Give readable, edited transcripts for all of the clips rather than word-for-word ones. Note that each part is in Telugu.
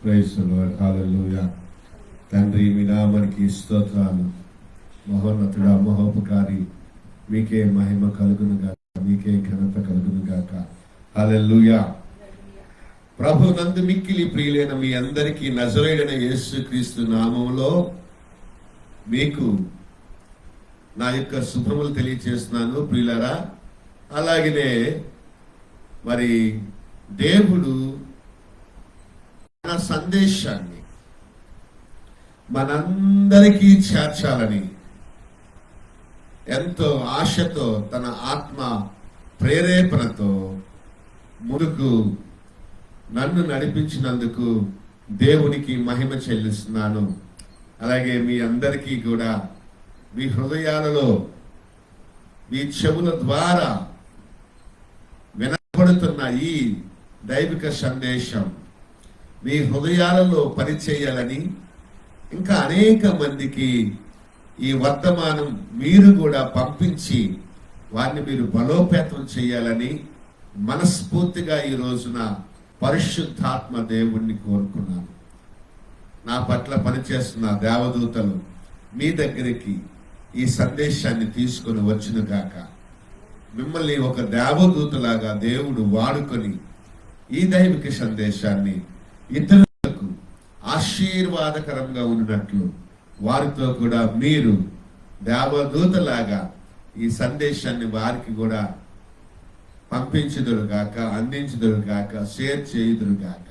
Praise the lord. హల్లెలూయా. తండ్రి, మీ నామానికి స్తోత్రాలు. మహోన్నతుడా, మహోపకారి, మీకే మహిమ కలుగును గాక, మీకే ఘనత కలుగును గాక. హల్లెలూయా. ప్రభు నందు మిక్కిలి ప్రియులైన మీ అందరికీ నజరేయుడైన యేసుక్రీస్తు నామములో మీకు నా యొక్క శుభములు తెలియజేస్తున్నాను ప్రియులారా. అలాగనే మరి దేవుడు తన సందేశాన్ని మనందరికీ చేర్చాలని ఎంతో ఆశతో తన ఆత్మ ప్రేరేపణతో ముందుకు నన్ను నడిపించినందుకు దేవునికి మహిమ చెల్లిస్తున్నాను. అలాగే మీ అందరికీ కూడా మీ హృదయాలలో మీ చెవుల ద్వారా వినపడుతున్న ఈ దైవిక సందేశం మీ హృదయాలలో పనిచేయాలని, ఇంకా అనేక మందికి ఈ వర్తమానం మీరు కూడా పంపించి వారిని మీరు బలోపేతం చేయాలని మనస్ఫూర్తిగా ఈ రోజున పరిశుద్ధాత్మ దేవుణ్ణి కోరుకున్నాను. నా పట్ల పనిచేస్తున్న దేవదూతలు మీ దగ్గరికి ఈ సందేశాన్ని తీసుకొని వచ్చును గాక. మిమ్మల్ని ఒక దేవదూతలాగా దేవుడు వాడుకొని ఈ దైవిక సందేశాన్ని ఇతరులకు ఆశీర్వాదకరంగా ఉన్నట్లు వారితో కూడా మీరు దేవదూతలాగా ఈ సందేశాన్ని వారికి కూడా పంపించుదురు గాక, అందించుదురు గాక, షేర్ చేయుదురు గాక.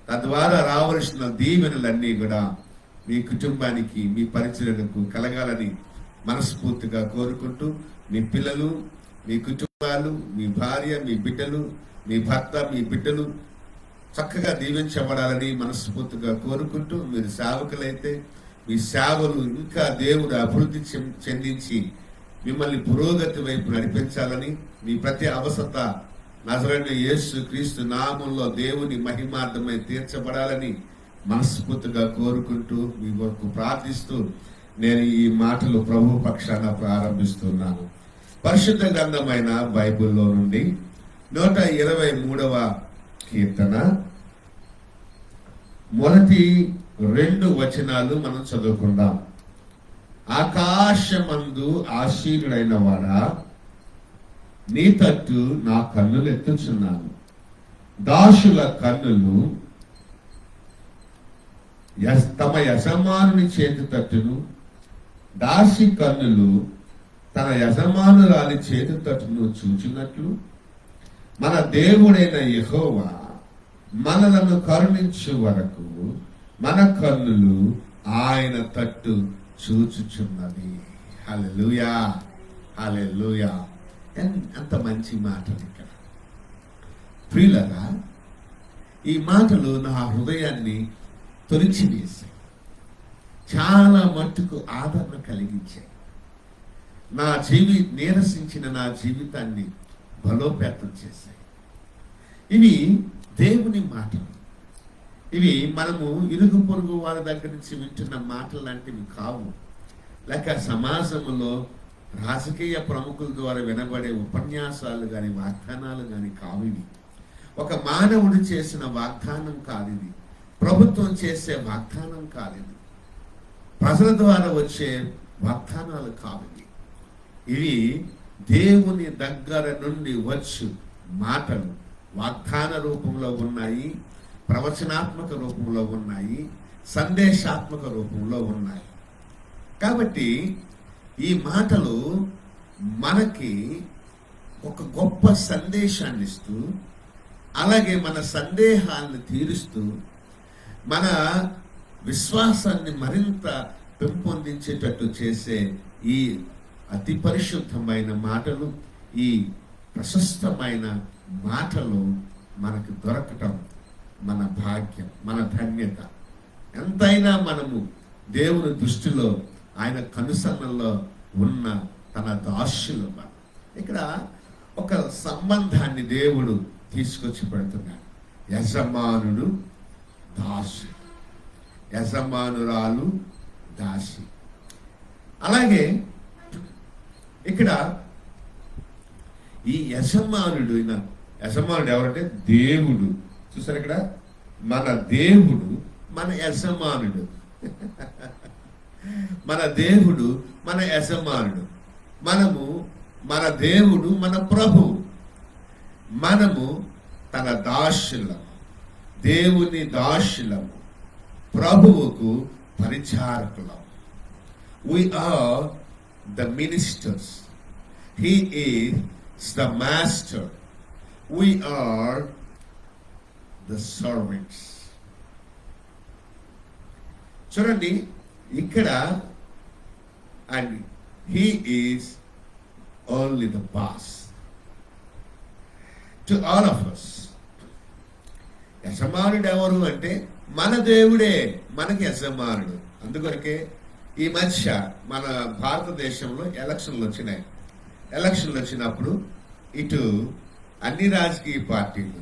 తద్వారా రావలసిన దీవెనలన్నీ కూడా మీ కుటుంబానికి, మీ పరిచర్యలకు కలగాలని మనస్ఫూర్తిగా కోరుకుంటూ, మీ పిల్లలు, మీ కుటుంబాలు, మీ భార్య, మీ బిడ్డలు, మీ భర్త, మీ బిడ్డలు చక్కగా దీవించబడాలని మనస్ఫూర్తిగా కోరుకుంటూ, మీరు సేవకులైతే మీ సేవలు ఇంకా దేవుడు అభివృద్ధి చెందించి మిమ్మల్ని పురోగతి వైపు నడిపించాలని, మీ ప్రతి అవసరత నజరేయుడైన యేసుక్రీస్తు నామంలో దేవుని మహిమార్థమై తీర్చబడాలని మనస్ఫూర్తిగా కోరుకుంటూ, మీ కొరకు ప్రార్థిస్తూ నేను ఈ మాటలు ప్రభు పక్షాన ప్రారంభిస్తున్నాను. పరిశుద్ధ గ్రంథమైన బైబిల్లో నుండి 123వ కీర్తన మొదటి 2 వచనాలు మనం చదువుకుందాం. ఆకాశమందు ఆశీనుడైన వాడా, నీ తట్టు నా కన్నులు ఎత్తుచున్నాను. దాసుల కన్నులు తమ యజమానుని చేతి తట్టును, దాసి కన్నులు తన యజమానురాలి చేతి తట్టును చూచినట్లు మన దేవుడైన యెహోవా మనలను కరుణించు వరకు మన కన్నులు ఆయన తట్టు చూచుచున్నది. హల్లెలూయా, హల్లెలూయా. ఎంత మంచి మాటలు ఇక్కడ ప్రియులరా. ఈ మాటలు నా హృదయాన్ని తొలిచివేశాయి, చాలా మట్టుకు ఆదరణ కలిగించాయి, నీరసించిన నా జీవితాన్ని బలోపేతం చేశాయి. ఇవి దేవుని మాటలు. ఇవి మనము ఇరుగు పొరుగు వారి దగ్గర నుంచి వింటున్న మాటలు లాంటివి కావు, లేక సమాజంలో రాజకీయ ప్రముఖుల ద్వారా వినబడే ఉపన్యాసాలు కానీ వాగ్దానాలు కానీ కావు. ఇవి ఒక మానవుడు చేసిన వాగ్దానం కాదు, ఇది ప్రభుత్వం చేసే వాగ్దానం కాదు, ఇది ప్రజల ద్వారా వచ్చే వాగ్దానాలు కావు. ఇవి దేవుని దగ్గర నుండి వచ్చు మాటలు వాగ్దాన రూపంలో ఉన్నాయి, ప్రవచనాత్మక రూపంలో ఉన్నాయి, సందేశాత్మక రూపంలో ఉన్నాయి. కాబట్టి ఈ మాటలు మనకి ఒక గొప్ప సందేశాన్ని ఇస్తూ, అలాగే మన సందేహాలను తీరుస్తూ, మన విశ్వాసాన్ని మరింత పెంపొందించేటట్టు చేసే ఈ అతి పరిశుద్ధమైన మాటలు, ఈ ప్రశస్తమైన మాటలు మనకు దొరకటం మన భాగ్యం, మన ధన్యత. ఎంతైనా మనము దేవుని దృష్టిలో, ఆయన కనుసన్నల్లో ఉన్న తన దాసులు. ఇక్కడ ఒక సంబంధాన్ని దేవుడు తీసుకొచ్చి పెడుతున్నాడు. యజమానుడు దాసు, యజమానురాలు దాసి. అలాగే ఇక్కడ ఈ యజమానుడు ఎవరంటే దేవుడు. చూసారు ఇక్కడ మన దేవుడు మన యజమానుడు. మన దేవుడు మన యజమానుడు. మన దేవుడు మన ప్రభువు. మనము తన దాసులము, దేవుని దాసులము, ప్రభువుకు పరిచారకులము. We are the ministers. He is the master. We are the servants. చూడండి ఇక్కడ, and he is only the boss to all of us. యజమానుడు ఎవరు అంటే మన దేవుడే మనకి యజమానుడు. అందుకొరకే ఈ మధ్య మన భారతదేశంలో ఎలక్షన్లు వచ్చినాయి. ఎలక్షన్లు వచ్చినప్పుడు ఇటు అన్ని రాజకీయ పార్టీలు,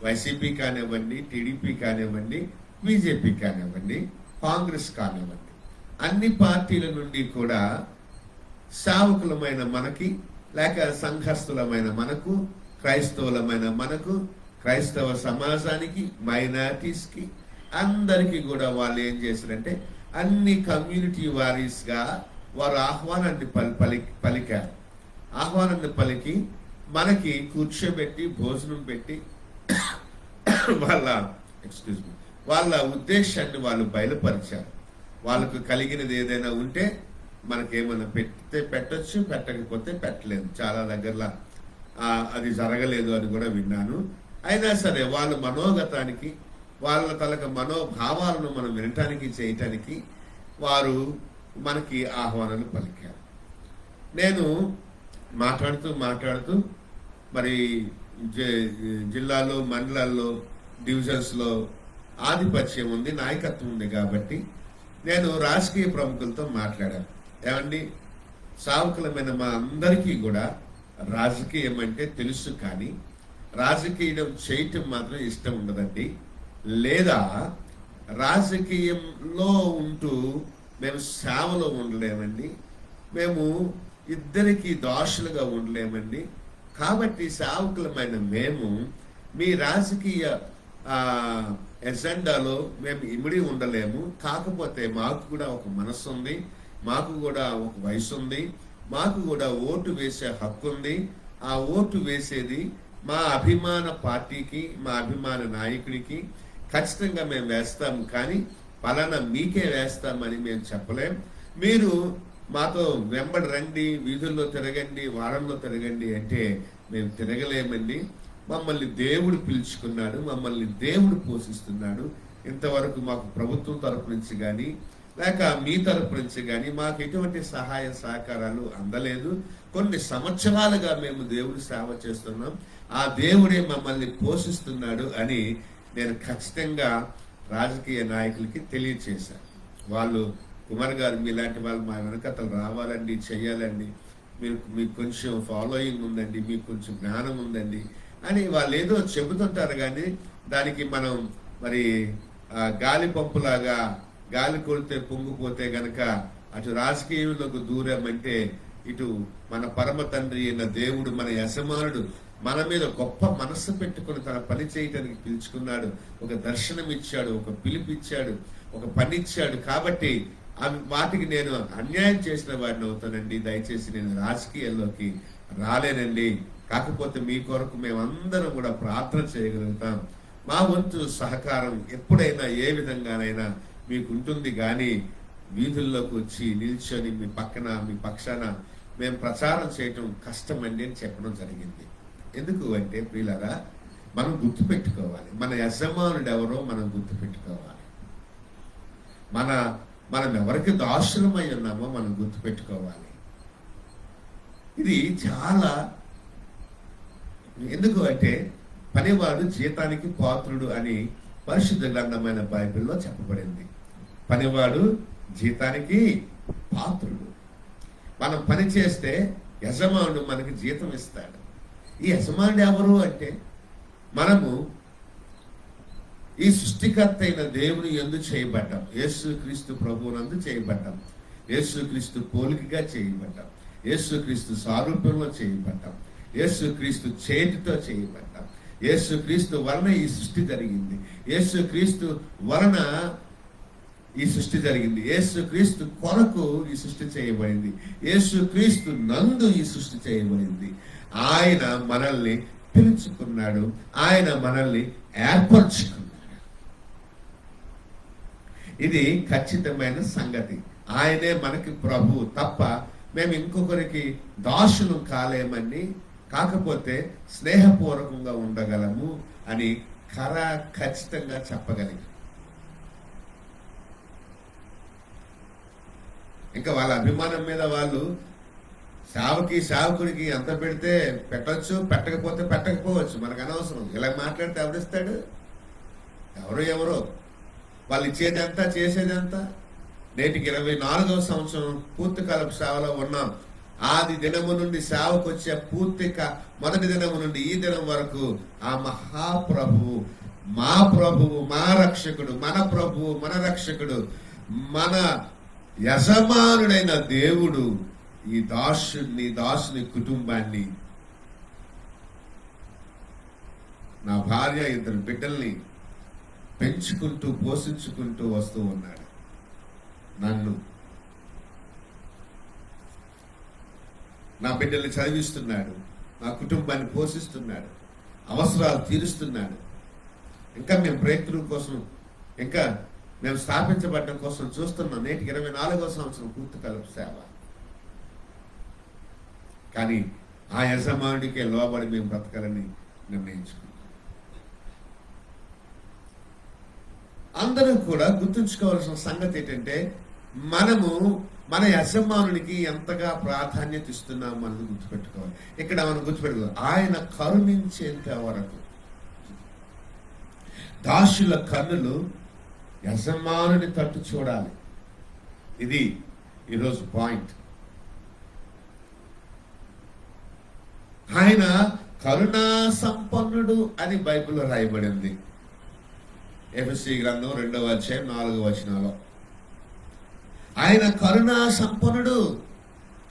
వైసీపీ కానివ్వండి, టీడీపీ కానివ్వండి, బీజేపీ కానివ్వండి, కాంగ్రెస్ కానివ్వండి, అన్ని పార్టీల నుండి కూడా సేవకులమైన మనకి, లేక సంఘస్థులమైన మనకు, క్రైస్తవులమైన మనకు, క్రైస్తవ సమాజానికి, మైనారిటీస్కి, అందరికీ కూడా వాళ్ళు ఏం చేశారంటే అన్ని కమ్యూనిటీ వారీస్గా వారు ఆహ్వానాన్ని పలికారు. ఆహ్వానాన్ని పలికి మనకి కూర్చోబెట్టి భోజనం పెట్టి వాళ్ళ ఉద్దేశాన్ని వాళ్ళు బయలుపరిచారు. వాళ్ళకు కలిగినది ఏదైనా ఉంటే మనకేమన్నా పెడితే పెట్టచ్చు, పెట్టకపోతే పెట్టలేదు. చాలా దగ్గరలో అది జరగలేదు అని కూడా విన్నాను. అయినా సరే వాళ్ళ మనోగతానికి, వాళ్ళ తలక మనోభావాలను మనం వినటానికి, చేయటానికి వారు మనకి ఆహ్వానాలు పలికారు. నేను మాట్లాడుతూ మరి జిల్లాలో, మండలాల్లో, డివిజన్స్లో ఆధిపత్యం ఉంది, నాయకత్వం ఉంది. కాబట్టి నేను రాజకీయ ప్రముఖులతో మాట్లాడాను. ఏమండి, సావుకులమైన మా అందరికీ కూడా రాజకీయం అంటే తెలుసు, కానీ రాజకీయం చేయటం మాత్రం ఇష్టం ఉండదండి. లేదా రాజకీయంలో ఉంటూ మేము సేవలో ఉండలేమండి, మేము ఇద్దరికి దాసులుగా ఉండలేమండి. కాబట్టి సేవకులమైన మేము మీ రాజకీయ ఎజెండాలో మేము ఇమిడి ఉండలేము. కాకపోతే మాకు కూడా ఒక మనస్సు ఉంది, మాకు కూడా ఒక వయసు ఉంది, మాకు కూడా ఓటు వేసే హక్కు ఉంది. ఆ ఓటు వేసేది మా అభిమాన పార్టీకి, మా అభిమాన నాయకుడికి ఖచ్చితంగా మేము వేస్తాము. కానీ పలానా మీకే వేస్తామని మేము చెప్పలేం. మీరు మాతో వెంబడి రండి, వీధుల్లో తిరగండి, వారంలో తిరగండి అంటే మేము తిరగలేమండి. మమ్మల్ని దేవుడు పిలుచుకున్నాడు, మమ్మల్ని దేవుడు పోషిస్తున్నాడు. ఇంతవరకు మాకు ప్రభుత్వం తరపు నుంచి కానీ, లేక మీ తరపు నుంచి కానీ మాకు ఎటువంటి సహాయ సహకారాలు అందలేదు. కొన్ని సంవత్సరాలుగా మేము దేవుడి సేవ చేస్తున్నాం, ఆ దేవుడే మమ్మల్ని పోషిస్తున్నాడు అని నేను ఖచ్చితంగా రాజకీయ నాయకులకి తెలియచేశాను. వాళ్ళు, కుమార్ గారు మీలాంటి వాళ్ళు మా వెనకతలు రావాలండి, చెయ్యాలండి, మీకు కొంచెం ఫాలోయింగ్ ఉందండి, మీకు కొంచెం జ్ఞానం ఉందండి అని వాళ్ళు ఏదో చెబుతుంటారు. కానీ దానికి మనం మరి గాలి పంపులాగా గాలి కొడితే పొంగిపోతే గనక అటు రాజకీయంలోకి దూరమంటే ఇటు మన పరమ తండ్రి అయిన దేవుడు, మన యజమానుడు మన మీద గొప్ప మనస్సు పెట్టుకుని తన పని చేయటానికి పిలుచుకున్నాడు. ఒక దర్శనం ఇచ్చాడు, ఒక పిలిపిచ్చాడు, ఒక పని ఇచ్చాడు. కాబట్టి వాటికి నేను అన్యాయం చేసిన వాడిని అవుతానండి. దయచేసి నేను రాజకీయాల్లోకి రాలేనండి. కాకపోతే మీ కొరకు మేమందరం కూడా ప్రార్థన చేయగలుగుతాం. మా వంతు సహకారం ఎప్పుడైనా ఏ విధంగానైనా మీకు ఉంటుంది. కానీ వీధుల్లోకి వచ్చి నిల్చొని మీ పక్కన, మీ పక్షాన మేము ప్రచారం చేయటం కష్టమండి అని చెప్పడం జరిగింది. ఎందుకు అంటే ప్రియులారా, మనం గుర్తుపెట్టుకోవాలి, మన యజమానుడు ఎవరో మనం గుర్తుపెట్టుకోవాలి. మనం ఎవరికి దాసులమై ఉన్నామో మనం గుర్తుపెట్టుకోవాలి. ఇది చాలా, ఎందుకు అంటే పనివాడు జీతానికి పాత్రుడు అని పరిశుద్ధ గ్రంథమైన బైబిల్లో చెప్పబడింది. పనివాడు జీతానికి పాత్రుడు. మనం పని చేస్తే యజమానుడు మనకి జీతం ఇస్తాడు. ఈ యజమానుడు ఎవరు అంటే మనము ఈ సృష్టికర్త అయిన దేవుని యందు చేయబడ్డాం. యేసుక్రీస్తు ప్రభువునందు చేయబడ్డాం. యేసుక్రీస్తు పోలికగా చేయబడ్డాం. యేసుక్రీస్తు సారూప్యంలో చేయబడ్డాం. యేసుక్రీస్తు చేతితో చేయబడ్డాం. యేసుక్రీస్తు వలన ఈ సృష్టి జరిగింది. యేసుక్రీస్తు వలన ఈ సృష్టి జరిగింది. యేసుక్రీస్తు కొరకు ఈ సృష్టి చేయబడింది. యేసుక్రీస్తు నందు ఈ సృష్టి చేయబడింది. ఆయన మనల్ని పిలుచుకున్నాడు. ఆయన మనల్ని ఏర్పరచుకున్నాడు. ఇది ఖచ్చితమైన సంగతి. ఆయనే మనకి ప్రభువు తప్ప మేము ఇంకొకరికి దాసులు కాలేమని, కాకపోతే స్నేహపూర్వకంగా ఉండగలము అని ఖచ్చితంగా చెప్పగలిగాం. ఇంకా వాళ్ళ అభిమానం మీద వాళ్ళు సేవకుడికి ఎంత పెడితే పెట్టచ్చు, పెట్టకపోతే పెట్టకపోవచ్చు, మనకు అనవసరం. ఇలా మాట్లాడితే ఎవరిస్తాడు? ఎవరో వాళ్ళు ఇచ్చేదంతా చేసేదంతా. నేటికి 24వ సంవత్సరం పూర్తికాలపు సేవలో ఉన్నాం. ఆది దినము నుండి సేవకు వచ్చే మొదటి దినము నుండి ఈ దినం వరకు ఆ మహాప్రభువు, మా ప్రభువు, మా రక్షకుడు, మన ప్రభువు, మన రక్షకుడు, మన యజమానుడైన దేవుడు ఈ దాసుని కుటుంబాన్ని, నా భార్య 2 బిడ్డల్ని పెంచుకుంటూ పోషించుకుంటూ వస్తూ ఉన్నాడు. నన్ను, నా బిడ్డల్ని చదివిస్తున్నాడు, నా కుటుంబాన్ని పోషిస్తున్నాడు, అవసరాలు తీరుస్తున్నాడు. ఇంకా మేము ప్రయత్నం కోసం, ఇంకా మేము స్థాపించబడడం కోసం చూస్తున్నాం. నేటికి 24వ సంవత్సరం పూర్తికాలపు సేవ. కానీ ఆ యజమానుడికే లోబడి మేము బ్రతకాలని నిర్ణయించుకున్నాం. అందరూ కూడా గుర్తుంచుకోవాల్సిన సంగతి ఏంటంటే, మనము మన యజమానునికి ఎంతగా ప్రాధాన్యత ఇస్తున్నాము అన్నది గుర్తుపెట్టుకోవాలి. ఇక్కడ మనం గుర్తుపెట్టుకోవాలి, ఆయన కరుణించేంత వరకు. దాసుల కన్నులు యజమానుని తట్టు చూడాలి. ఇది ఈరోజు పాయింట్. ఆయన కరుణా సంపన్నుడు అని బైబిల్లో రాయబడింది. ఎఫెసీ గ్రంథం 2వ అధ్యాయం 4వ వచనంలో ఆయన కరుణా సంపన్నుడు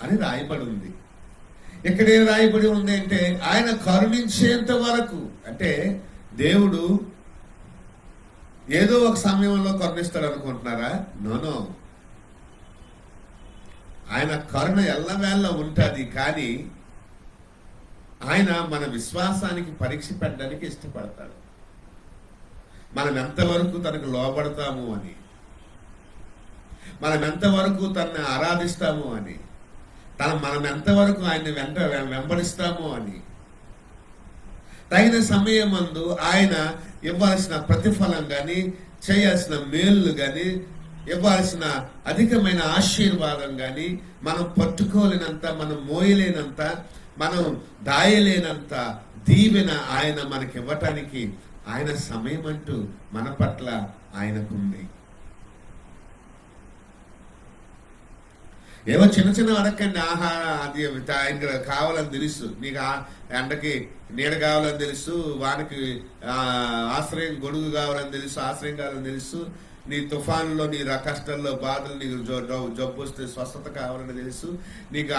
అని రాయబడి ఉంది. ఇక్కడ ఏం రాయబడి ఉంది అంటే, ఆయన కరుణించేంత వరకు. అంటే దేవుడు ఏదో ఒక సమయంలో కరుణిస్తాడు అనుకుంటున్నారా? నో. ఆయన కరుణ ఎల్లవేళ ఉంటుంది. కానీ ఆయన మన విశ్వాసానికి పరీక్ష పెట్టడానికి ఇష్టపడతాడు. మనం ఎంతవరకు తనకు లోబడతాము అని, మనం ఎంతవరకు తనని ఆరాధిస్తాము అని, మనం ఎంతవరకు ఆయన్ని వెంబడిస్తాము అని. తగిన సమయమందు ఆయన ఇవ్వాల్సిన ప్రతిఫలం కానీ, చేయాల్సిన మేలు కానీ, ఇవ్వాల్సిన అధికమైన ఆశీర్వాదం కానీ మనం పట్టుకోలేనంత, మనం మోయలేనంత, మనం దాయలేనంత దీవెన ఆయన మనకి ఇవ్వటానికి ఆయన సమయం అంటూ మన పట్ల ఆయనకుంది. ఏవో చిన్న అడగండి. అది ఆయన కావాలని తెలుసు, నీకు ఎండకి నీడ కావాలని తెలుసు, వానికి ఆశ్రయం, గొడుగు కావాలని తెలుసు, ఆశ్రయం కావాలని తెలుసు, నీ తుఫానులో, నీ కష్టాల్లో, బాధలు, నీకు జబ్బు వస్తే స్వస్థత కావాలని తెలుసు, నీకు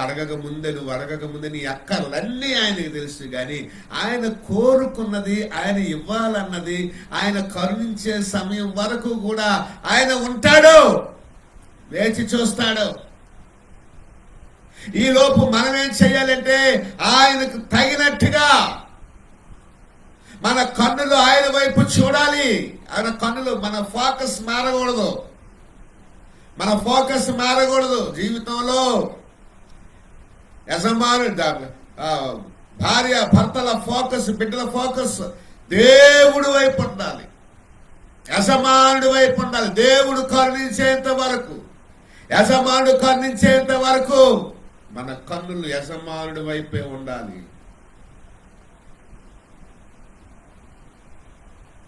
నువ్వు అడగక ముందే నీ అక్కర్లన్నీ ఆయనకు తెలుసు. కానీ ఆయన కోరుకున్నది, ఆయన ఇవ్వాలన్నది, ఆయన కరుణించే సమయం వరకు కూడా ఆయన ఉంటాడు, వేచి చూస్తాడు. ఈ లోపు మనం ఏం చేయాలంటే, ఆయనకు తగినట్టుగా మన కన్నులు ఆయన వైపు చూడాలి. ఆయన కన్నులు, మన ఫోకస్ మారకూడదు. జీవితంలో భార్య భర్తల ఫోకస్, బిడ్డల ఫోకస్ దేవుడు వైపు ఉండాలి, యజమానుడి వైపు ఉండాలి. దేవుడు కరుణించేంత వరకు మన కన్నులు యజమానుడి వైపే ఉండాలి.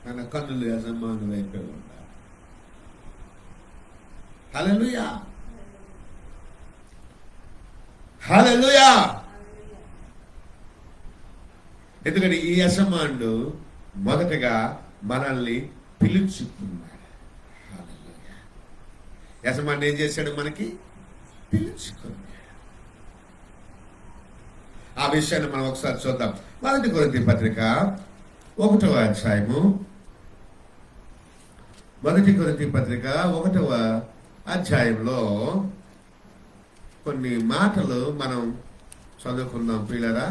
మన కన్నులు యజమానుడి వైపే ఉండాలి. హల్లెలూయా, హల్లెలూయా. ఎందుకంటే ఈ యజమానుడు మొదటగా మనల్ని పిలుచుకున్నాడు. హల్లెలూయా. యజమానుడు ఏం చేశాడు? మనకి పిలుచుకున్నాడు. ఆ విషయాన్ని మనం ఒకసారి చూద్దాం. 1 కొరింథీ పత్రిక 1వ అధ్యాయము, 1 కొరింథీ పత్రిక 1వ అధ్యాయంలో కొన్ని మాటలు మనం చదువుకుందాం ప్రియులారా.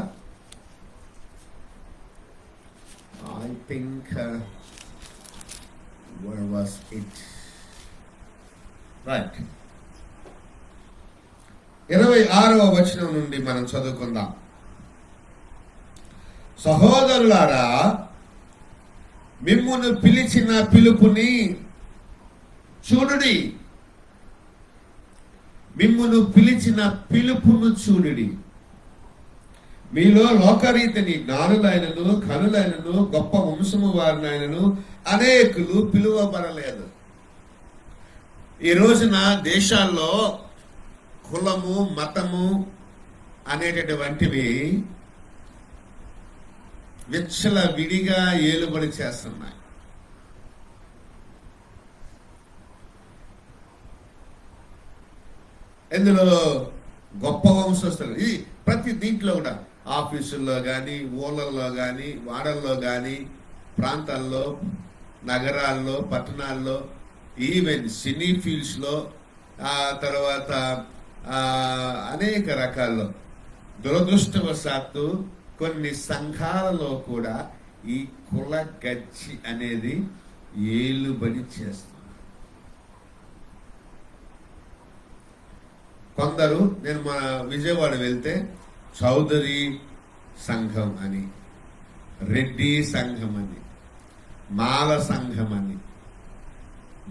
I think where was it? Right. 26వ వచనం నుండి మనం చదువుకుందాం. సహోదరులారా, మిమ్మును పిలిచిన పిలుపుని చూడుడి. మిమ్మును పిలిచిన పిలుపును చూడుడి. మీలో లోకరీతిని జ్ఞానులైనను కనులైనను గొప్ప వంశము వారినైనను అనేకులు పిలువబడలేదు. ఈ రోజున దేశాల్లో కులము మతము అనేటటువంటివి విచ్చల విడిగా ఏలుబడి చేస్తున్నాయి. ఇందులో గొప్ప వంశస్థులు ఈ ప్రతి దీంట్లో కూడా ఆఫీసుల్లో కానీ, ఊళ్ళల్లో కానీ, వాడల్లో కానీ, ప్రాంతాల్లో, నగరాల్లో, పట్టణాల్లో, ఈవెన్ సినీ ఫీల్డ్స్లో, తర్వాత అనేక రకాల్లో దురదృష్టవశాత్తు కొన్ని సంఘాలలో కూడా ఈ కుల గచ్చి అనేది ఏలుబడి చేస్తుంది. కొందరు, నేను మన విజయవాడ వెళ్తే చౌదరి సంఘం అని, రెడ్డి సంఘం అని, మాల సంఘం అని,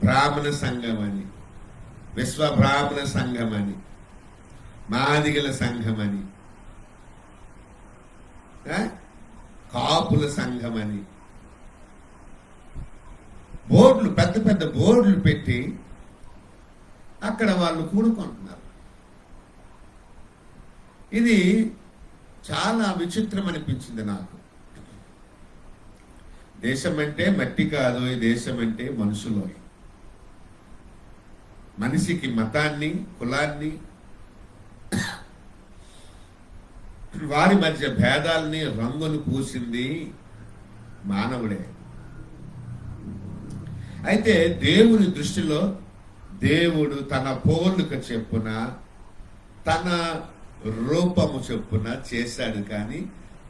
బ్రాహ్మణ సంఘం అని, విశ్వ బ్రాహ్మణ సంఘం అని, మాదిగల సంఘం అని, కాపుల సంఘం అని బోర్డులు, పెద్ద పెద్ద బోర్డులు పెట్టి అక్కడ వాళ్ళు కూడుకుంటున్నారు. ఇది చాలా విచిత్రం అనిపించింది నాకు. దేశం అంటే మట్టి కాదు, ఈ దేశం అంటే మనుషులో. మనిషికి మతాన్ని, కులాన్ని, వారి మధ్య భేదాల్ని, రంగును పూసింది మానవుడే. అయితే దేవుని దృష్టిలో దేవుడు తన పోలిక చెప్పున, తన రూపము చెప్పున చేశాడు. కానీ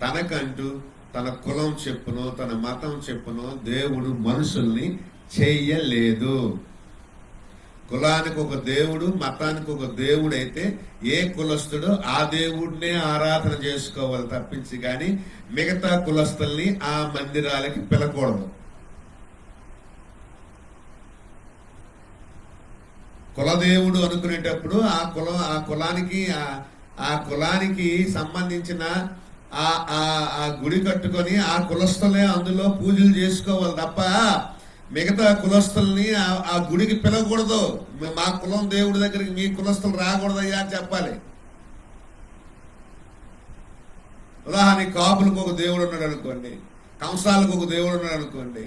తనకంటూ తన కులం చెప్పునో, తన మతం చెప్పునో దేవుడు మనుషుల్ని చెయ్యలేదు. కులానికి ఒక దేవుడు, మతానికి ఒక దేవుడు అయితే ఏ కులస్తుడు ఆ దేవుడినే ఆరాధన చేసుకోవాలి తప్పించి కానీ మిగతా కులస్తుల్ని ఆ మందిరాలకి పిలకూడదు. కులదేవుడు అనుకునేటప్పుడు ఆ కులానికి సంబంధించిన ఆ గుడి కట్టుకొని ఆ కులస్తులే అందులో పూజలు చేసుకోవాలి తప్ప మిగతా కులస్తుల్ని ఆ గుడికి పిలవకూడదు. మా కులం దేవుడి దగ్గరికి మీ కులస్తులు రాకూడదయ్యా అని చెప్పాలి. ఉదాహరణకి కాపులకు ఒక దేవుడు ఉన్నాడు అనుకోండి, కంసాలకు ఒక దేవుడు ఉన్నాడు అనుకోండి,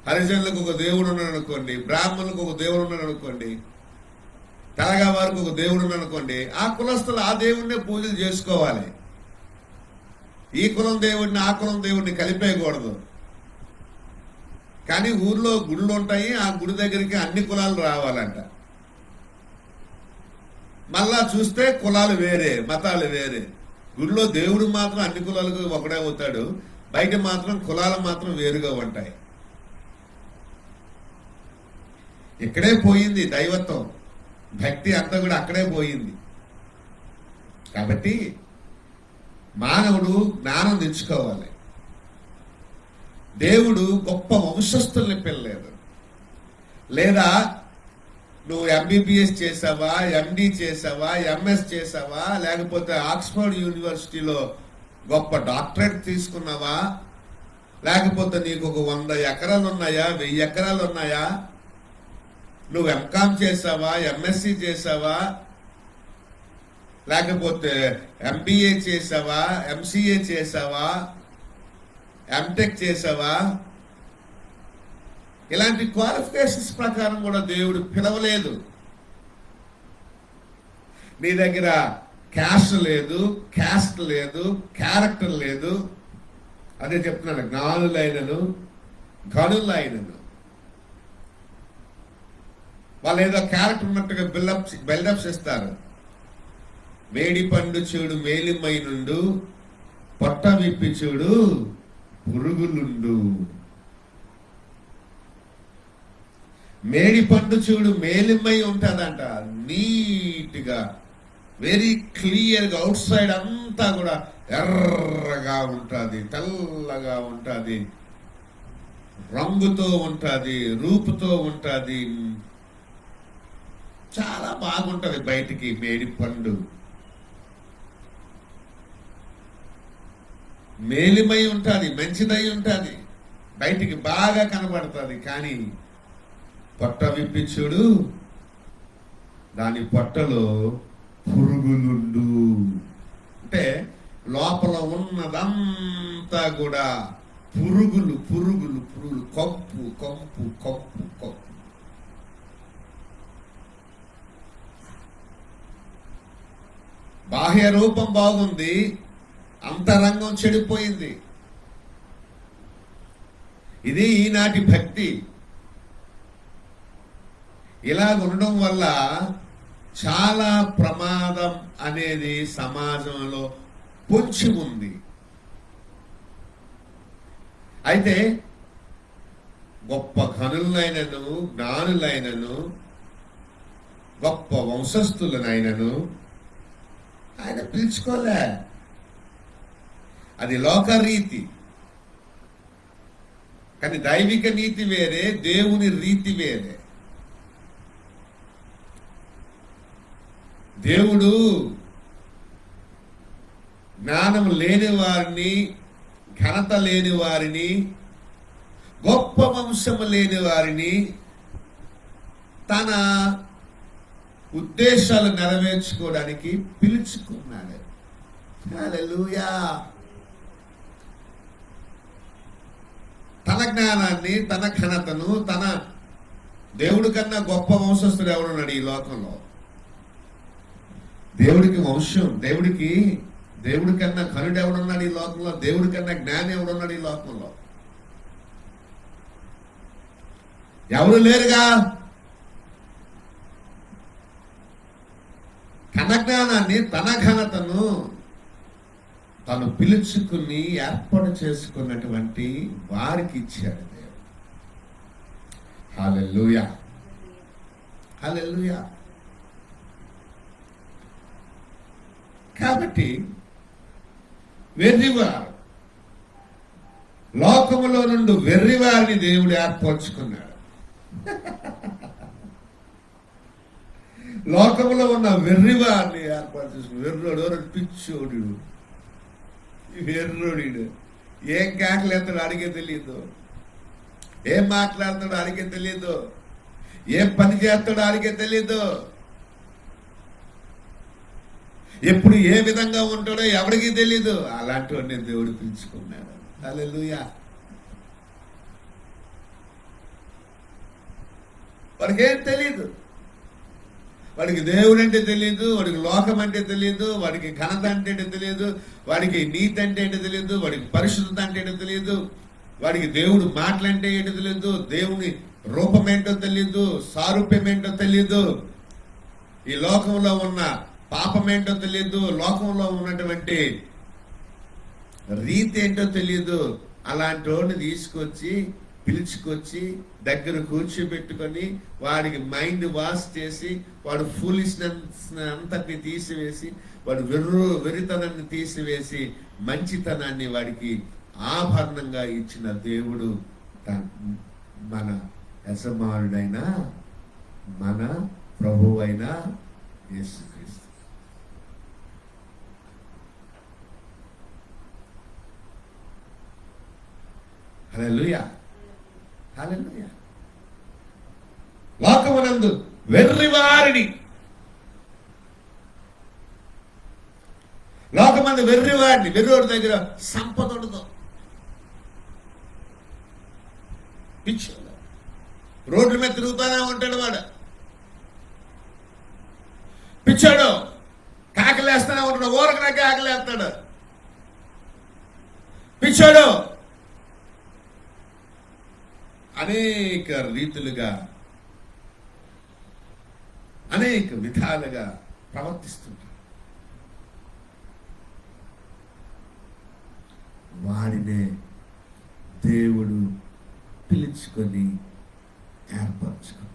హరిజనులకు ఒక దేవుడు ఉన్నాడు అనుకోండి, బ్రాహ్మణులకు ఒక దేవుడు ఉన్నాడు అనుకోండి, తెలగా వారికి ఒక దేవుడు ఉన్నాడు అనుకోండి, ఆ కులస్తులు ఆ దేవుడినే పూజలు చేసుకోవాలి. ఈ కులం దేవుడిని ఆ కులం దేవుడిని కలిపేయకూడదు. కానీ ఊర్లో గుళ్ళు ఉంటాయి, ఆ గుడి దగ్గరికి అన్ని కులాలు రావాలంట. మళ్ళా చూస్తే కులాలు వేరే, మతాలు వేరే. గుడిలో దేవుడు మాత్రం అన్ని కులాలకు ఒకడే అవుతాడు, బయట మాత్రం కులాలు మాత్రం వేరుగా ఉంటాయి. ఇక్కడే పోయింది దైవత్వం, భక్తి అంతా కూడా అక్కడే పోయింది. కాబట్టి మానవుడు జ్ఞానం తెచ్చుకోవాలి. దేవుడు గొప్ప వంశస్థుల్ని పిల్లలేదు. లేదా నువ్వు ఎంబీబీఎస్ చేసావా, ఎండి చేసావా, ఎంఎస్ చేసావా, లేకపోతే ఆక్స్ఫర్డ్ యూనివర్సిటీలో గొప్ప డాక్టరేట్ తీసుకున్నావా, లేకపోతే నీకు ఒక 100 ఎకరాలు ఉన్నాయా, 1000 ఎకరాలు ఉన్నాయా, నువ్వు ఎంకామ్ చేసావా, ఎంఎస్సి చేసావా, లేకపోతే ఎంబీఏ చేసావా, ఎంసీఏ చేసావా, ఎంటెక్ చేసావా, ఇలాంటి క్వాలిఫికేషన్స్ ప్రకారం కూడా దేవుడు పిలవలేదు. నీ దగ్గర క్యాస్ట్ లేదు, క్యాస్ట్ లేదు, క్యారెక్టర్ లేదు, అదే చెప్తున్నాను, జ్ఞానులైనను గనులైనను వాళ్ళు ఏదో క్యారెక్టర్ ఉన్నట్టుగా బిల్డప్స్ ఇస్తారు. మేడి పండు చూడు మేలిమై నుండు, పొట్ట విప్పి చూడు పురుగులుండు. మేడి పండు చూడు మేలిమై ఉంటుందంట, నీట్గా వెరీ క్లియర్గా, అవుట్ సైడ్ అంతా కూడా ఎర్రగా ఉంటుంది, తెల్లగా ఉంటుంది, రంగుతో ఉంటుంది, రూపుతో ఉంటుంది, చాలా బాగుంటుంది బయటికి మేడి పండు. మేలిమై ఉంటుంది, మంచిదై ఉంటుంది, బయటికి బాగా కనబడుతుంది. కానీ పొట్ట విప్పి చూడు, దాని పొట్టలో పురుగులుండు. అంటే లోపల ఉన్నదంతా కూడా పురుగులు పురుగులు పురుగులు, కంపు కంపు కంపు కంపు. బాహ్య రూపం బాగుంది, అంతరంగం చెడిపోయింది. ఇది ఈనాటి భక్తి. ఇలా ఉండడం వల్ల చాలా ప్రమాదం అనేది సమాజంలో పొంచి ఉంది. అయితే గొప్ప ఘనులైనను జ్ఞానులైనను గొప్ప వంశస్థులనైనను ఆయన పిలుచుకోలే. అది లోకరీతి. కానీ దైవిక నీతి వేరే, దేవుని రీతి వేరే. దేవుడు జ్ఞానం లేని వారిని, ఘనత లేని వారిని, గొప్ప వంశము లేని వారిని తన ఉద్దేశాలు నెరవేర్చుకోవడానికి పిలుచుకున్నాడు. హల్లెలూయా. తన జ్ఞానాన్ని, తన ఘనతను, తన దేవుడి కన్నా గొప్ప వంశస్థుడు ఎవడున్నాడు ఈ లోకంలో? దేవుడికి వంశం, దేవుడి కన్నా ఘనుడు ఎవడున్నాడు ఈ లోకంలో? దేవుడి కన్నా జ్ఞాని ఎవడున్నాడు ఈ లోకంలో? ఎవరు లేరుగా. తన జ్ఞానాన్ని, తన ఘనతను తను పిలుచుకుని ఏర్పాటు చేసుకున్నటువంటి వారికి ఇచ్చాడు దేవుడు. హల్లెలూయా, హల్లెలూయా. కాబట్టి వెర్రివారు, లోకములో నుండి వెర్రివారిని దేవుడు ఏర్పరచుకున్నాడు. లోకములో ఉన్న వెర్రివారిని ఏర్పాటు చేసుకున్నాడు. వెర్రోడు, పిచ్చోడు, వెర్రోడు, ఏం కేకలేస్తాడో అడిగే తెలియదు, ఏం మాట్లాడతాడో అడిగే తెలియదు, ఏం పని చేస్తాడో అడిగే తెలియదు, ఎప్పుడు ఏ విధంగా ఉంటాడో ఎవరికి తెలీదు. అలాంటి వాడిని దేవుడు పిలుచుకున్నాడు. హల్లెలూయా. వాడికి ఏం తెలీదు. వాడికి దేవుడు అంటే తెలియదు, వాడికి లోకం అంటే తెలియదు, వాడికి ఘనత అంటే తెలియదు, వాడికి నీతి అంటే ఏంటో తెలియదు, వాడికి పరిశుద్ధత అంటే ఏంటో తెలియదు, వాడికి దేవుడు మాటలంటే ఏంటో తెలియదు, దేవుని రూపం ఏంటో తెలియదు, సారూప్యం ఏంటో తెలియదు, ఈ లోకంలో ఉన్న పాపం ఏంటో తెలియదు, లోకంలో ఉన్నటువంటి రీతి ఏంటో తెలియదు. అలాంటి వాడిని తీసుకొచ్చి పిలుచుకొచ్చి దగ్గర కూర్చోబెట్టుకొని వాడికి మైండ్ వాష్ చేసి వాడు ఫూలిష్నెస్ అంతటిని తీసివేసి వాడు వెర్రితనాన్ని తీసివేసి మంచితనాన్ని వాడికి ఆభరణంగా ఇచ్చిన దేవుడు మన యజమానుడైన మన ప్రభువైన యేసుక్రీస్తు. హల్లెలూయా, హల్లెలూయా. లోకమునందు వెర్రివారిని, లోకమందు వెర్రివాడిని, వెర్రోడి దగ్గర సంపద ఉండదు, పిచ్చోడు, రోడ్ల మీద తిరుగుతానే ఉంటాడు వాడు, పిచ్చాడు, కాకలేస్తానే ఉంటాడు, ఊరకనే కాకలేస్తాడు, పిచ్చాడు అనేక రీతులుగా అనేక విధాలుగా ప్రవర్తిస్తుంటారు. వాడినే దేవుడు పిలుచుకొని ఏర్పరచుకున్నాడు.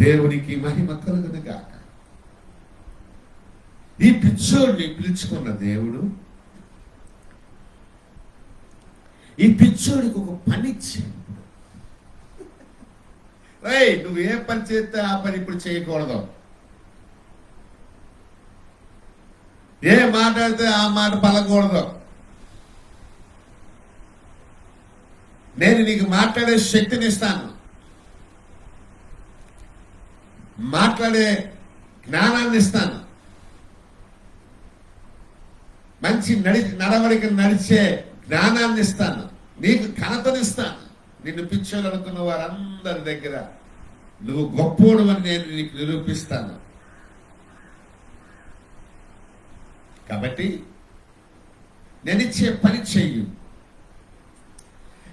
దేవునికి మహిమ కలుగును గాక. ఈ పిచ్చోడిని పిలుచుకున్న దేవుడు ఈ పిచ్చోడికి ఒక పని ఇచ్చాడు. నువ్వు ఏ పని చేస్తే ఆ పని ఇప్పుడు చేయకూడదు, ఏ మాట్లాడితే ఆ మాట పలకూడదు, నేను నీకు మాట్లాడే శక్తిని ఇస్తాను, మాట్లాడే జ్ఞానాన్ని ఇస్తాను, మంచి నడవడిక నడిచే జ్ఞానాన్ని ఇస్తాను, నీకు ఘనతనిస్తాను. నిన్ను పిచ్చోలు అనుకున్న వారందరి దగ్గర నువ్వు గొప్పోడు అని నేను నీకు నిరూపిస్తాను. కాబట్టి నేనిచ్చే పని చెయ్యు,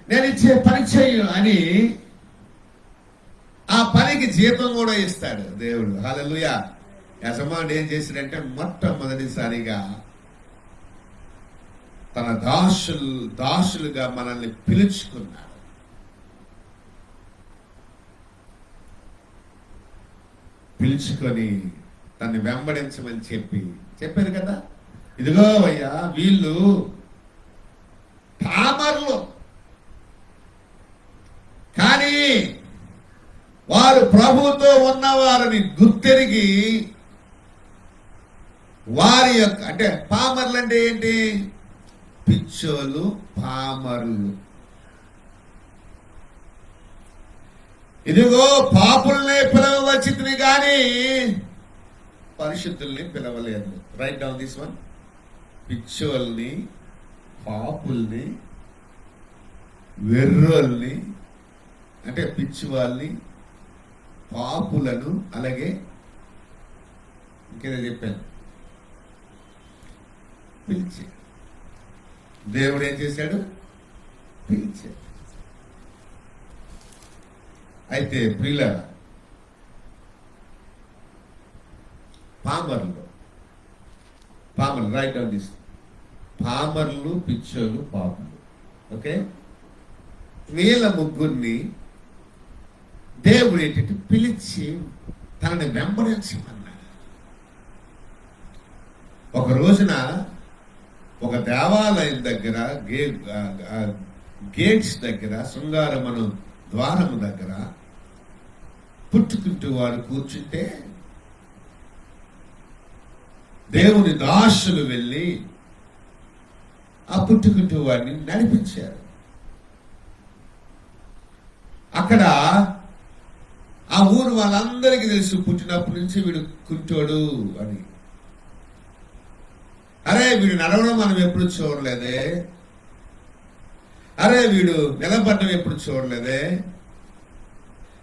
నేనిచ్చే పని చెయ్యు అని ఆ పనికి జీతం కూడా ఇస్తాడు దేవుడు. హల్లెలూయా. యజమానుడు ఏం చేశాడంటే మొట్టమొదటిసారిగా తన దాసులుగా మనల్ని పిలుచుకున్నాడు. పిలుచుకొని తన్ని వెంబడించమని చెప్పారు కదా. ఇదిగో అయ్యా, వీళ్ళు పామరులు, కానీ వారు ప్రభువుతో ఉన్నవారిని గుర్తెరిగి వారి యొక్క, అంటే పామర్లు అంటే ఏంటి? పిచ్చోలు, పామరులు. ఇదిగో పాపుల్ని పిలవవచ్చింది కానీ పరిశుద్ధుల్ని పిలవలేదు. Right down this one. పిచ్చోల్ని, పాపుల్ని, వెర్రోల్ని, అంటే పిచ్చి వాళ్ళని, పాపులను, అలాగే ఇంకేదో చెప్పాను, పిలిచి దేవుడు ఏం చేశాడు? పిలిచాడు. అయితే ప్రియులారా, పామర్లు రైట్ డౌన్ దిస్. పామర్లు, పిచ్చోలు, పాపులు. ఓకే, వీళ్ళ ముగ్గురిని దేవుడు ఏంటంటే పిలిచి తనని వెంబడించమన్నాడు. ఒక రోజున ఒక దేవాలయం దగ్గర గేట్స్ దగ్గర, శృంగారమను ద్వారము దగ్గర పుట్టుకుంటూ వాడు కూర్చుంటే దేవుని దాసులు వెళ్ళి ఆ పుట్టుకుంటూ వాడిని నడిపించారు. అక్కడ ఆ ఊరు వాళ్ళందరికీ తెలుసు, పుట్టినప్పటి నుంచి వీడు కుంటోడు అని. అరే, వీడు నడవడం మనం ఎప్పుడు చూడలేదే, అరే వీడు నిలబడడం ఎప్పుడు చూడలేదే,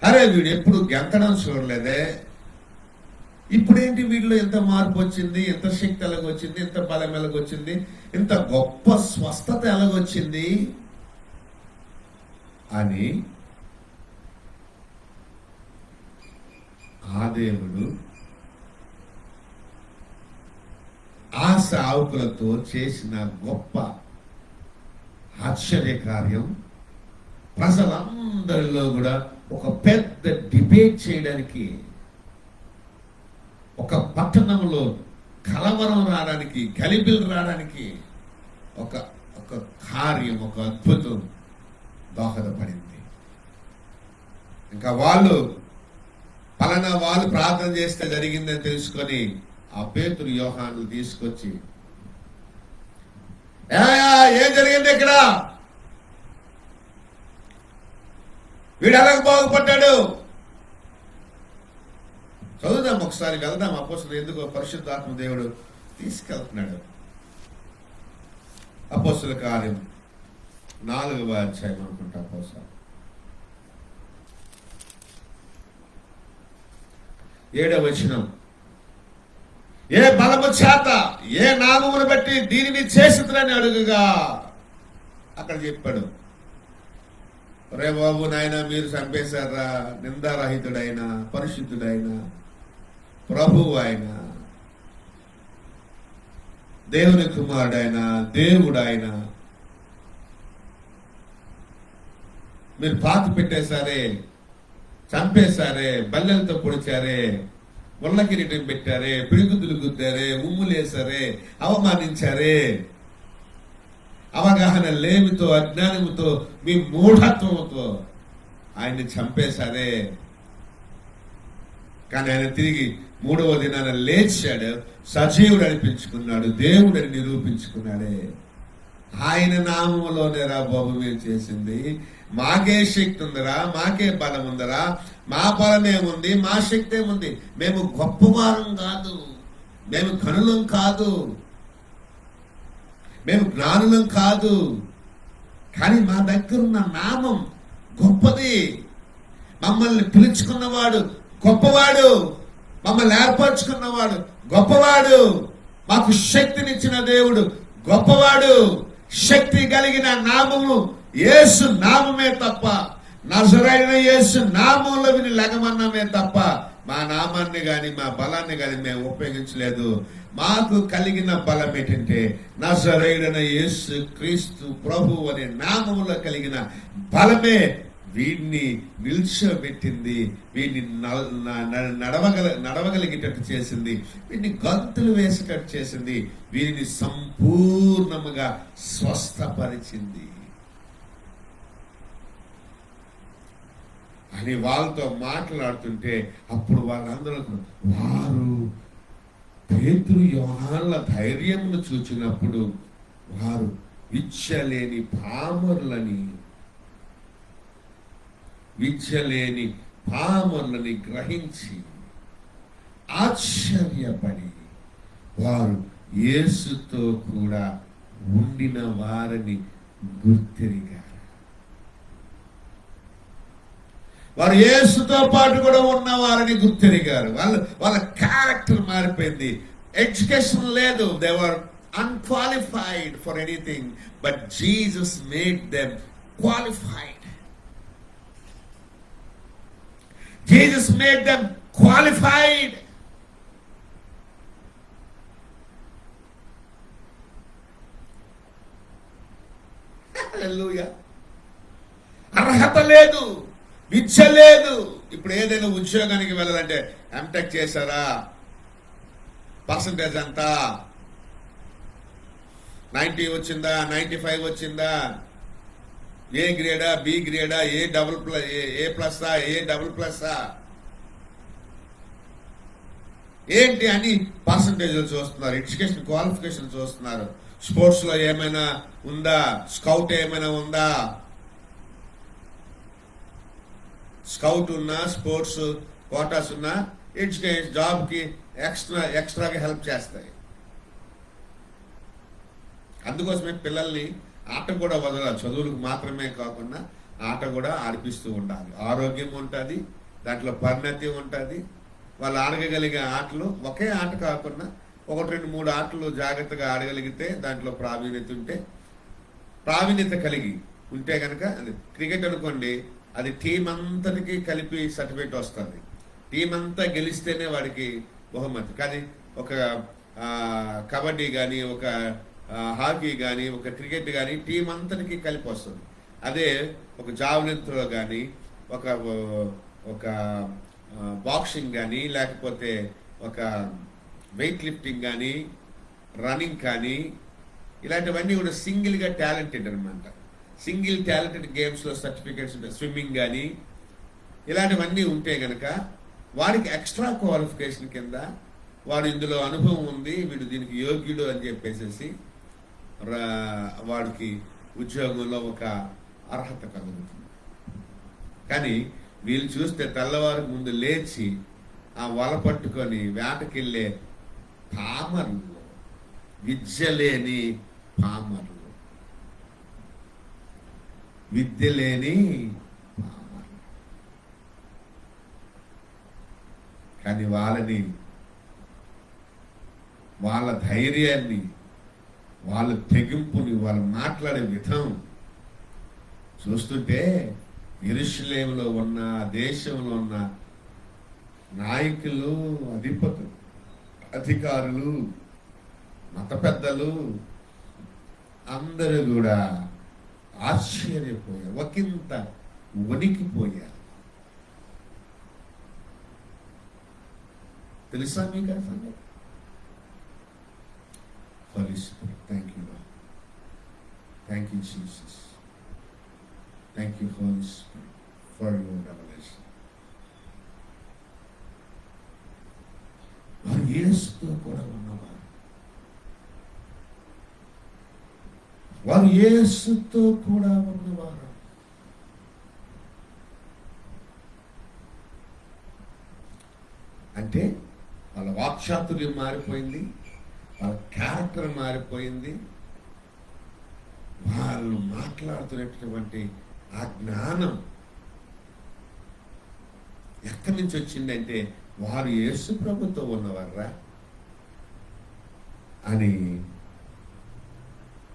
అరే వీడు ఎప్పుడు గెంతడం చూడలేదే, ఇప్పుడేంటి వీడిలో ఎంత మార్పు వచ్చింది, ఎంత శక్తి ఎలాగొచ్చింది, ఎంత బలం ఎలాగొచ్చింది, ఇంత గొప్ప స్వస్థత ఎలాగొచ్చింది అని ఆ దేవుడు ఆ సేవకులతో చేసిన గొప్ప ఆశ్చర్య కార్యం ప్రజలందరిలో కూడా ఒక పెద్ద డిబేట్ చేయడానికి, ఒక పట్టణంలో కలవరం రావడానికి, గలిబిలు రావడానికి ఒక కార్యం, ఒక అద్భుతం దోహదపడింది. ఇంకా వాళ్ళు పలానా వాళ్ళు ప్రార్థన చేస్తే జరిగిందని తెలుసుకొని ఆ పేతురు యోహాను తీసుకొచ్చి, ఏం జరిగింది ఇక్కడ, వీడు ఎలాగ బాగుపడ్డాడు, చదువుదాం ఒకసారి, వెళ్దాం. అపోస్తలులు ఎందుకో పరిశుద్ధాత్మ దేవుడు తీసుకెళ్తున్నాడు. అపోస్తలుల కార్యం 4వ అధ్యాయం అనుకుంటా, అపోస్తలులు 7వ వచనం. ఏ బలము చేత, ఏ నామమును బట్టి దీనిని చేసిద్రని అడుగుగా అక్కడ చెప్పాడు, రే బాబు నాయన మీరు చంపేశారా, నిందారహితుడైన పరిశుద్ధుడైన ప్రభువు ఆయన, దేవుని కుమారుడైన దేవుడైన మీరు పాతి పెట్టేశారే, చంపేశారే, బల్లెలతో పొడిచారే, ముళ్ళ కిరీటం పెట్టారే, పిడుగుద్దులు గుద్దారే, ఉమ్ములేశారే, అవమానించారే, అవగాహన లేమితో అజ్ఞానముతో మీ మూఢత్వంతో ఆయన్ని చంపేశారే. కానీ ఆయన తిరిగి 3వ దినాన లేచాడు, సజీవుడు అనిపించుకున్నాడు, దేవుడని నిరూపించుకున్నాడే. ఆయన నామములోనే రా బాబు మేము చేసింది. మాకే శక్తి ఉందరా, మాకే బలం ఉందరా, మా బలం ఏముంది, మా శక్తి ఏముంది. మేము గొప్పవారం కాదు, మేము కనులం కాదు, మేము జ్ఞానులం కాదు, కానీ మా దగ్గర ఉన్న నామం గొప్పది. మమ్మల్ని పిలుచుకున్నవాడు గొప్పవాడు, మమ్మల్ని ఏర్పరచుకున్నవాడు గొప్పవాడు, మాకు శక్తినిచ్చిన దేవుడు గొప్పవాడు. శక్తి కలిగిన నామము యేసు నామమే తప్ప, నజరైన యేసు నామంలో విని లెగమన్నమే తప్ప మా నామాన్ని గాని మా బలాన్ని గాని మేము ఉపయోగించలేదు. మాకు కలిగిన బలం ఏంటంటే నజరైన యేసు క్రీస్తు ప్రభు అనే నామములో కలిగిన బలమే వీడిని నిల్చోబెట్టింది, వీడిని నడవగలిగేటట్టు చేసింది, వీడిని గంతులు వేసేటట్టు చేసింది, వీరిని సంపూర్ణముగా స్వస్థపరిచింది అని వాళ్ళతో మాట్లాడుతుంటే అప్పుడు వాళ్ళందరూ వారు పేతురు యోహానుల ధైర్యమును చూచినప్పుడు వారు విచ్చలేని పామరులని గ్రహించి ఆశ్చర్యపడి వారు యేసుతో కూడా ఉండిన వారిని గుర్తిరిగారు. వారు యేసుతో పాటు కూడా ఉన్న వారిని గుర్తిరిగారు. వాళ్ళ క్యారెక్టర్ మారిపోయింది. ఎడ్యుకేషన్ లేదు, they were unqualified for anything, but Jesus made them qualified. Jesus made them qualified. Hallelujah. అర్హత లేదు, విద్య లేదు. ఇప్పుడు ఏదైనా ఉద్యోగానికి వెళ్ళాలంటే ఎంటెక్ చేశారా, పర్సంటేజ్ అంతా 90 వచ్చిందా, 95 వచ్చిందా, ఏ గ్రేడా, బి గ్రేడా, ఏ ప్లస్సా, ఏ డబుల్ ప్లస్సా, ఏంటి అని పర్సంటేజ్లు చూస్తున్నారు, ఎడ్యుకేషన్ క్వాలిఫికేషన్ చూస్తున్నారు. స్పోర్ట్స్ లో ఏమైనా ఉందా, స్కౌట్ ఏమైనా ఉందా, స్కౌట్ ఉన్నా, స్పోర్ట్స్ కోటాస్ ఉన్నా ఎడ్యుకేషన్ జాబ్కి ఎక్స్ట్రాగా హెల్ప్ చేస్తాయి. అందుకోసమే పిల్లల్ని ఆట కూడా వదలాలి. చదువులకు మాత్రమే కాకుండా ఆట కూడా ఆడిపిస్తూ ఉండాలి. ఆరోగ్యం ఉంటుంది, దాంట్లో పరిణతి ఉంటుంది. వాళ్ళు ఆడగలిగే ఆటలు ఒకే ఆట కాకుండా 1, 2, 3 ఆటలు జాగ్రత్తగా ఆడగలిగితే దాంట్లో ప్రావీణ్యత కలిగి ఉంటే కనుక, క్రికెట్ అనుకోండి, అది టీం అంతటికి కలిపి సర్టిఫికేట్ వస్తుంది. టీం అంతా గెలిస్తేనే వాడికి బహుమతి. కానీ ఒక కబడ్డీ కానీ, ఒక హాకీ కానీ, ఒక క్రికెట్ కానీ టీం అంతటికి కలిపి వస్తుంది. అదే ఒక జావలిన్ త్రో కానీ, ఒక బాక్సింగ్ కానీ, లేకపోతే ఒక వెయిట్ లిఫ్టింగ్ కానీ, రన్నింగ్ కానీ, ఇలాంటివన్నీ కూడా సింగిల్గా టాలెంటెడ్ అనమాట. సింగిల్ టాలెంటెడ్ గేమ్స్లో సర్టిఫికేట్స్ ఉంటాయి. స్విమ్మింగ్ కానీ ఇలాంటివన్నీ ఉంటే కనుక వాడికి ఎక్స్ట్రా క్వాలిఫికేషన్ కింద వాడు ఇందులో అనుభవం ఉంది, వీడు దీనికి యోగ్యుడు అని చెప్పేసి వాడికి ఉద్యోగంలో ఒక అర్హత కలుగుతుంది. కానీ వీళ్ళు చూస్తే తెల్లవారికి ముందు లేచి ఆ వల పట్టుకొని వేటకెళ్ళే పామరులు, విద్య లేని పామరులు, విద్య లేని పామరులు. కానీ వాళ్ళ ధైర్యాన్ని, వాళ్ళ తెగింపుని, వాళ్ళు మాట్లాడే విధం చూస్తుంటే యెరూషలేములో ఉన్న దేశంలో ఉన్న నాయకులు, అధిపతులు, అధికారులు, మత పెద్దలు అందరూ కూడా ఆశ్చర్యపోయారు, ఒకంత వణికిపోయారు. తెలుసా మీకు ఆ సంగతి? Holy Spirit, thank you, Lord. Thank you, Jesus. Thank you, Holy Spirit, for your revelation. వారు యేసుతో కూడా ఉన్నవారు. వారు యేసుతో కూడా ఉన్నవారు. అంటే వాళ్ళ వాక్చాతుర్యం మారిపోయింది, వాళ్ళ క్యారెక్టర్ మారిపోయింది, వాళ్ళు మాట్లాడుతున్నటువంటి ఆ జ్ఞానం ఎక్కడి నుంచి వచ్చిందంటే వారు యేసు ప్రభుతో ఉన్నవారా అని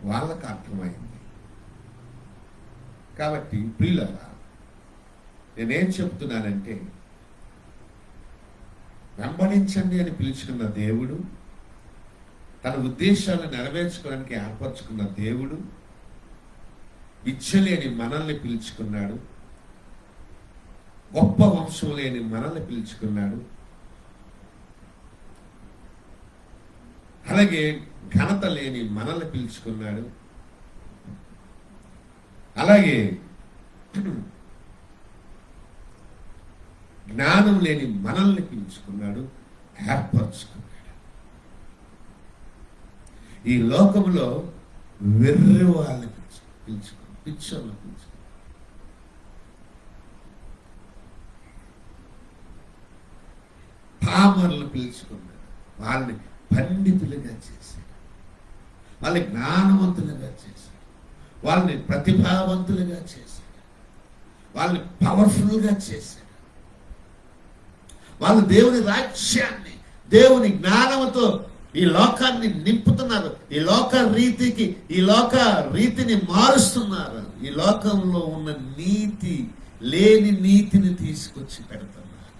వాళ్ళకు అర్థమైంది. కాబట్టి ప్రియులారా, నేనేం చెప్తున్నానంటే, వెంబడించండి అని పిలుచుకున్న దేవుడు, తన ఉద్దేశాలను నెరవేర్చుకోవడానికి ఏర్పరచుకున్న దేవుడు విచ్చలేని మనల్ని పిలుచుకున్నాడు. గొప్ప వంశం లేని మనల్ని పిలుచుకున్నాడు. అలాగే ఘనత లేని మనల్ని పిలుచుకున్నాడు. అలాగే జ్ఞానం లేని మనల్ని పిలుచుకున్నాడు, ఏర్పరచుకున్నాడు. ఈ లోకంలో వెర్రి వాళ్ళని పిలుచుకున్నాడు, పిచ్చోళ్ళని పిలుచుకున్నాడు. పామర్లు పిలుచుకున్నాడు, వాళ్ళని పండితులుగా చేశాడు, వాళ్ళని జ్ఞానవంతులుగా చేశాడు, వాళ్ళని ప్రతిభావంతులుగా చేశాడు, వాళ్ళని పవర్ఫుల్గా చేశాడు. వాళ్ళు దేవుని రాజ్యాన్ని, దేవుని జ్ఞానంతో ఈ లోకాన్ని నింపుతున్నారు. ఈ లోక రీతిని మారుస్తున్నారు. ఈ లోకంలో ఉన్న నీతి లేని నీతిని తీసుకొచ్చి పెడుతున్నారు.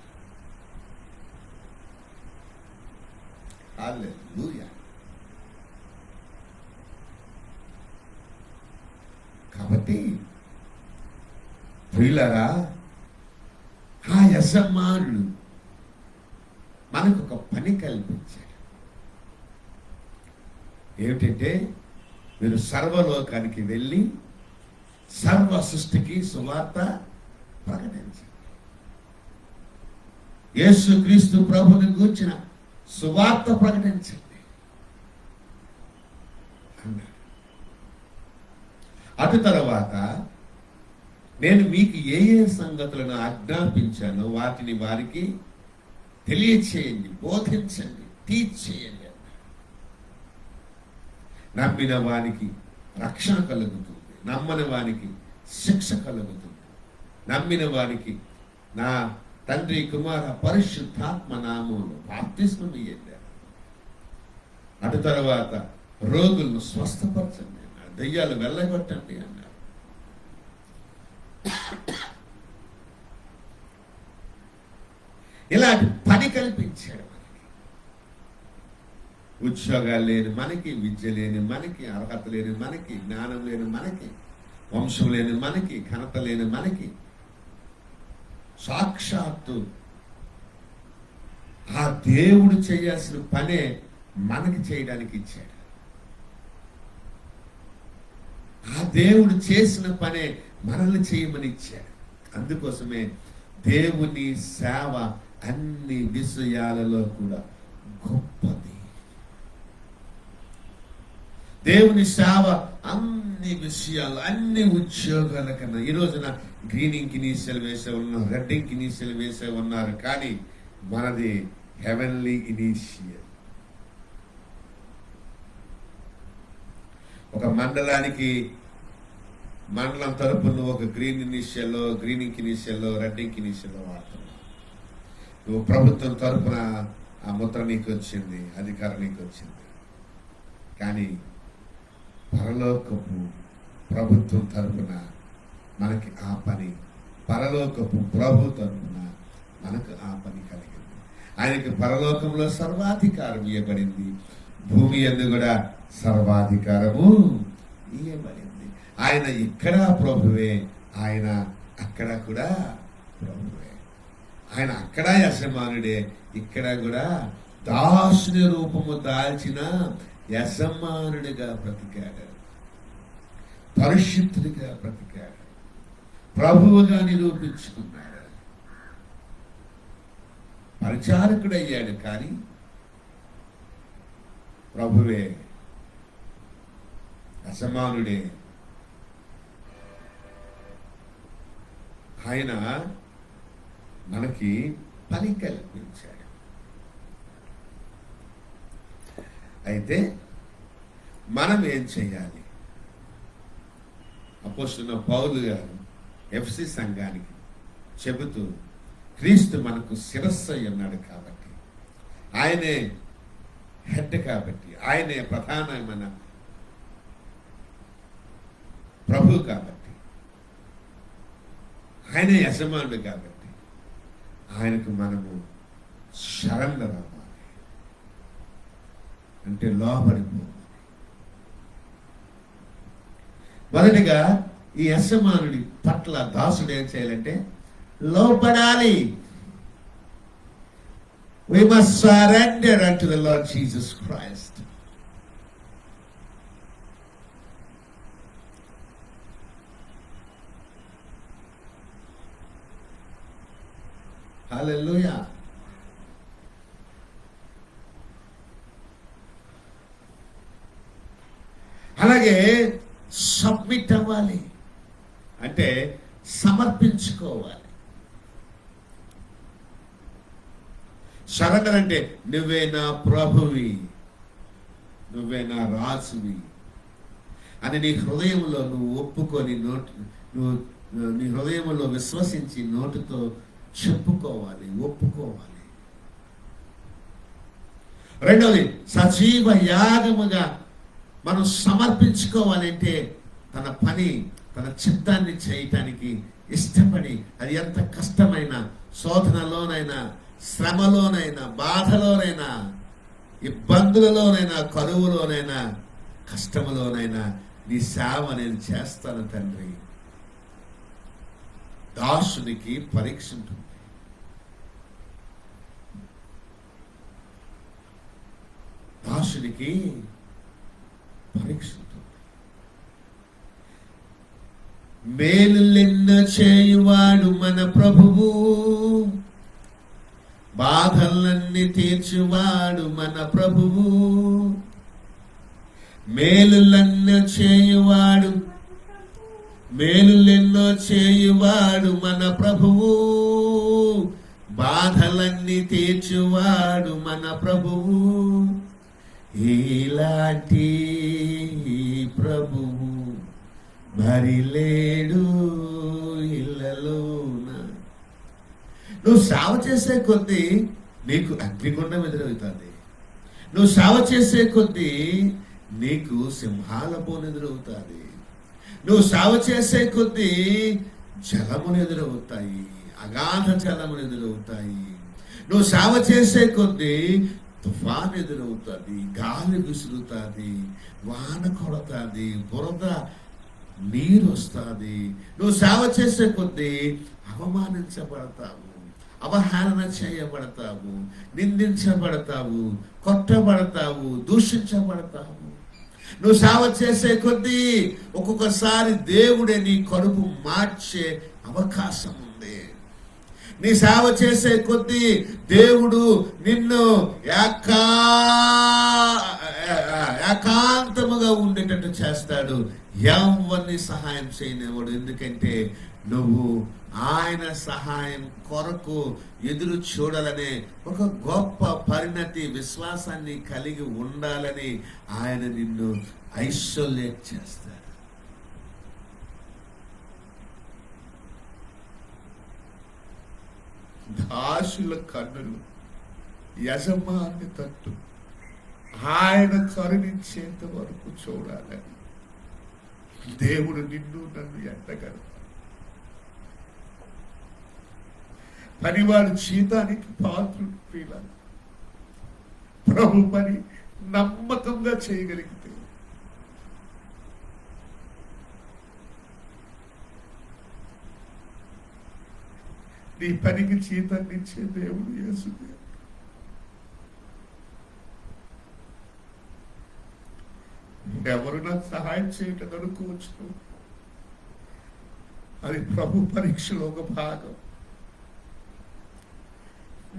హల్లెలూయా. కాబట్టి ప్రియులారా, ఆ యజమానుడు మనకు ఒక పని కల్పించాడు. ఏమిటంటే, మీరు సర్వలోకానికి వెళ్ళి సర్వ సృష్టికి సువార్త ప్రకటించండి. యేసుక్రీస్తు ప్రభువుని గూర్చిన సువార్త ప్రకటించండి అన్నాడు. అటు తర్వాత నేను మీకు ఏ ఏ సంగతులను ఆజ్ఞాపించానో వాటిని వారికి తెలియచేయండి, బోధించండి, టీచ్ చేయండి. నమ్మిన వానికి రక్షణ కలుగుతుంది, నమ్మని వానికి శిక్ష కలుగుతుంది. నమ్మిన వానికి నా తండ్రి కుమార పరిశుద్ధాత్మ నామములో బాప్తిస్మం ఇయ్యండి. అటు తర్వాత రోగులను స్వస్థపరచండి అన్నాడు, దెయ్యాలు వెళ్ళగొట్టండి అన్నాడు. ఇలాంటి పని కల్పించాడు మనకి. ఉద్యోగాలు లేని మనకి, విద్య లేని మనకి, అర్హత లేని మనకి, జ్ఞానం లేని మనకి, వంశం లేని మనకి, ఘనత లేని మనకి, సాక్షాత్తు ఆ దేవుడు చేయాల్సిన పనే మనకి చేయడానికి ఇచ్చాడు. ఆ దేవుడు చేసిన పనే మనల్ని చేయమని ఇచ్చాడు. అందుకోసమే దేవుని సేవ అన్ని విషయాలలో కూడా గొప్పది. దేవుని సేవ అన్ని విషయాలు, అన్ని ఉద్యోగాల కన్నా. ఈ రోజున గ్రీనింగ్ కి నీసెలు వేసే ఉన్నారు, రెడ్డింగ్ కి నీసెలు వేసే ఉన్నారు, కానీ మనది హెవెన్లీ ఇనీషియల్. ఒక మండలానికి మండలం తరపున ఒక గ్రీనింగ్ ఇనీషియల్లో రెడ్డింగ్ ఇనీషియల్లో వాడుతున్నావు. నువ్వు ప్రభుత్వం తరపున ఆ ముద్ర నీకు వచ్చింది, అధికారం నీకు వచ్చింది. కానీ పరలోకపు ప్రభుత్వం తరపున మనకి ఆ పని పరలోకపు ప్రభు తరపున మనకు ఆ పని కలిగింది. ఆయనకి పరలోకంలో సర్వాధికారం ఇవ్వబడింది, భూమి యందు కూడా సర్వాధికారము ఇవ్వబడింది. ఆయన ఇక్కడ ప్రభువే, ఆయన అక్కడ కూడా ప్రభువే. ఆయన అక్కడ యజమానుడే, ఇక్కడ కూడా దాసుని రూపము దాల్చిన యజమానుడిగా బ్రతికాడు, పరిశుద్ధుడిగా బ్రతికాడు, ప్రభువుగా నిరూపించుకున్నాడు, పరిచారకుడయ్యాడు. కానీ ప్రభువే, యజమానుడే. ఆయన మనకి పని కల్పించాడు. అయితే మనం ఏం చేయాలి? అపోస్తలుడైన పౌలు గారు ఎఫెసీ సంఘానికి చెబుతూ, క్రీస్తు మనకు శిరస్సు అయి ఉన్నాడు కాబట్టి, ఆయనే హెడ్ కాబట్టి, ఆయనే ప్రధానమైన ప్రభు కాబట్టి, ఆయనే యజమానుడు కాబట్టి ఆయనకు మనము శరణ్యం అవ్వాలి, అంటే లోబడిపోవాలి. మొదటిగా ఈ యజమానుడి పట్ల దాసుడు ఏం చేయాలంటే లోబడాలి. We must surrender unto the Lord Jesus Christ. Hallelujah. అలాగే సబ్మిట్ అవ్వాలి, అంటే సమర్పించుకోవాలి. సరెండర్ అంటే నువ్వే నా ప్రభువి, నువ్వే నా రాజువి అని నీ హృదయంలో నువ్వు ఒప్పుకొని నువ్వు నీ హృదయంలో విశ్వసించి నోటితో చెప్పుకోవాలి, ఒప్పుకోవాలి. రెండవది, సజీవ యాగముగా మనం సమర్పించుకోవాలంటే తన పని, తన చిత్తాన్ని చేయటానికి ఇష్టపడి, అది ఎంత కష్టమైన, శోధనలోనైనా, శ్రమలోనైనా, బాధలోనైనా, ఇబ్బందులలోనైనా, కరువులోనైనా, కష్టములోనైనా నీ సేవ నేను చేస్తాను తండ్రి. దాసునికి పరీక్ష ఉంటుంది. దాసునికి పరీక్ష ఉంటుంది. మేలులెన్నో చేయువాడు మన ప్రభువు, బాధలన్నీ తీర్చువాడు మన ప్రభువు. మేలులెన్నో చేయువాడు, మేలులెన్నో చేయువాడు మన ప్రభువు, బాధలన్నీ తీర్చువాడు మన ప్రభువు. ఇలాంటి ప్రభువు మరి లేడు ఇళ్ళలోన. నువ్వు సేవ చేసే కొద్దీ నీకు అగ్నిగుండం ఎదురవుతుంది. నువ్వు సేవ చేసే కొద్దీ నీకు సింహాల బోను ఎదురవుతుంది. నువ్వు సేవ చేసే కొద్దీ జలములు ఎదురవుతాయి, అగాధ జలములు ఎదురవుతాయి. నువ్వు సేవ చేసే కొద్దీ తుఫాన్ ఎదురవుతుంది, గాలి విసురుతుంది, వాన కొడతాది, బురద నీరు వస్తుంది. నువ్వు సేవ చేసే కొద్దీ అవమానించబడతావు, అవహేళన చేయబడతావు, నిందించబడతావు, కొట్టబడతావు, దూషించబడతావు. నువ్వు సేవ చేసే కొద్దీ ఒక్కొక్కసారి దేవుడే నీ కడుపు మార్చే అవకాశం ఉంది. నీ సేవ చేసే కొద్దీ దేవుడు నిన్ను ఏకాంతముగా ఉండేటట్టు చేస్తాడు. ఎవరిని సహాయం చేయనివాడు. ఎందుకంటే నువ్వు ఆయన సహాయం కొరకు ఎదురు చూడాలనే ఒక గొప్ప పరిణతి, విశ్వాసాన్ని కలిగి ఉండాలని ఆయన నిన్ను ఐసోలేట్ చేస్తాడు. దాసుల కన్నులు యజమాని తట్టు ఆయన కరుణించేంత వరకు చూడాలని దేవుడు నిన్ను నన్ను ఎంతగలడు. పనివాడు జీతానికి పాత్రుడు. ప్రియులారా, ప్రభు పని నమ్మకంగా చేయగలిగితే నీ పనికి జీతాన్ని ఇచ్చే దేవుడు యేసు దేవుడు. ఎవరు నాకు సహాయం చేయటం అనుకోవచ్చు, అది ప్రభు పరీక్షలో ఒక భాగం.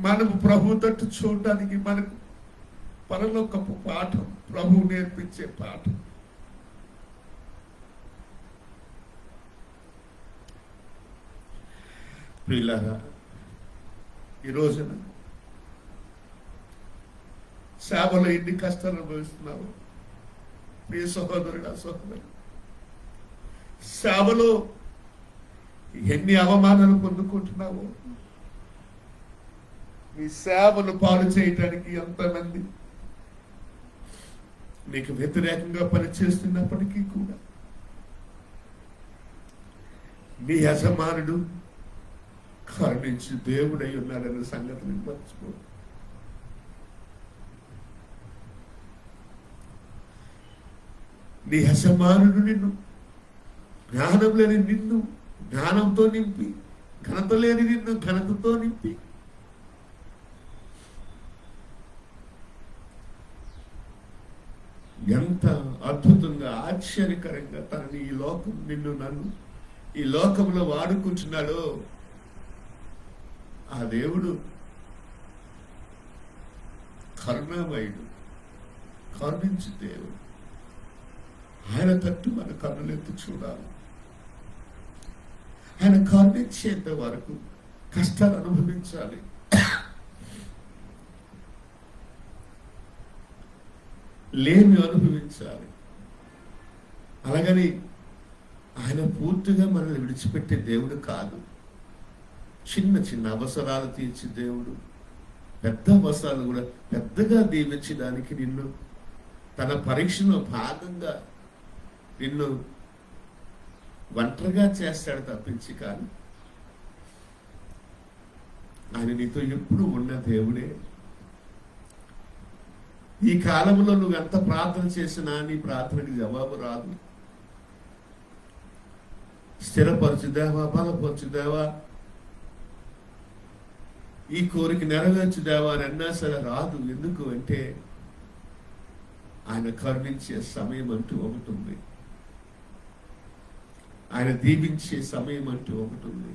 మనము ప్రభు తట్టు చూడటానికి మనకు పరలోకపు పాఠం, ప్రభు నేర్పించే పాఠం. ప్రియులారా, ఈ రోజున సేవలో ఎన్ని కష్టాలు అనుభవిస్తున్నావు ప్రియ సహోదరుడు, సహోదరు. సేవలో ఎన్ని అవమానాలు పొందుకుంటున్నావో, నీ సేవను పాడు చేయటానికి ఎంతమంది నీకు వ్యతిరేకంగా పనిచేస్తున్నప్పటికీ కూడా నీ యజమానుడు కరుణించి దేవుడై ఉన్నాడన్న సంగతిని మర్చిపో. నీ యజమానుడు నిన్ను, జ్ఞానం లేని నిన్ను జ్ఞానంతో నింపి, ఘనత లేని నిన్ను ఘనతతో నింపి, ఎంత అద్భుతంగా ఆశ్చర్యకరంగా తనని ఈ లోకం, నిన్ను నన్ను ఈ లోకంలో వాడుకుంటున్నాడో ఆ దేవుడు కరుణామయుడు, కరుణించు దేవుడు. ఆయన తట్టు మన కన్నులెత్తి చూడాలి. ఆయన కరుణించేంత వరకు కష్టాలు అనుభవించాలి. లేమి అనుభవించాలి. అలాగని ఆయన పూర్తిగా మనల్ని విడిచిపెట్టే దేవుడు కాదు. చిన్న చిన్న అవసరాలు తీర్చి దేవుడు, పెద్ద అవసరాలు కూడా పెద్దగా దీవించడానికి నిన్ను తన పరీక్షలో భాగంగా నిన్ను ఒంటరిగా చేస్తాడు తప్పించి కాదు. ఆయన నీతో ఎప్పుడు ఉన్న దేవుడే. ఈ కాలంలో నువ్వు ఎంత ప్రార్థన చేసినా నీ ప్రార్థనకి జవాబు రాదు. స్థిరపరచుదేవా, బలపరచుదేవా, ఈ కోరిక నెరవేర్చుదేవా అని అన్నా సరే రాదు. ఎందుకు అంటే ఆయన కరుణించే సమయం అంటూ ఒకటి ఉంది. ఆయన దీవించే సమయం అంటూ ఒకటి ఉంది.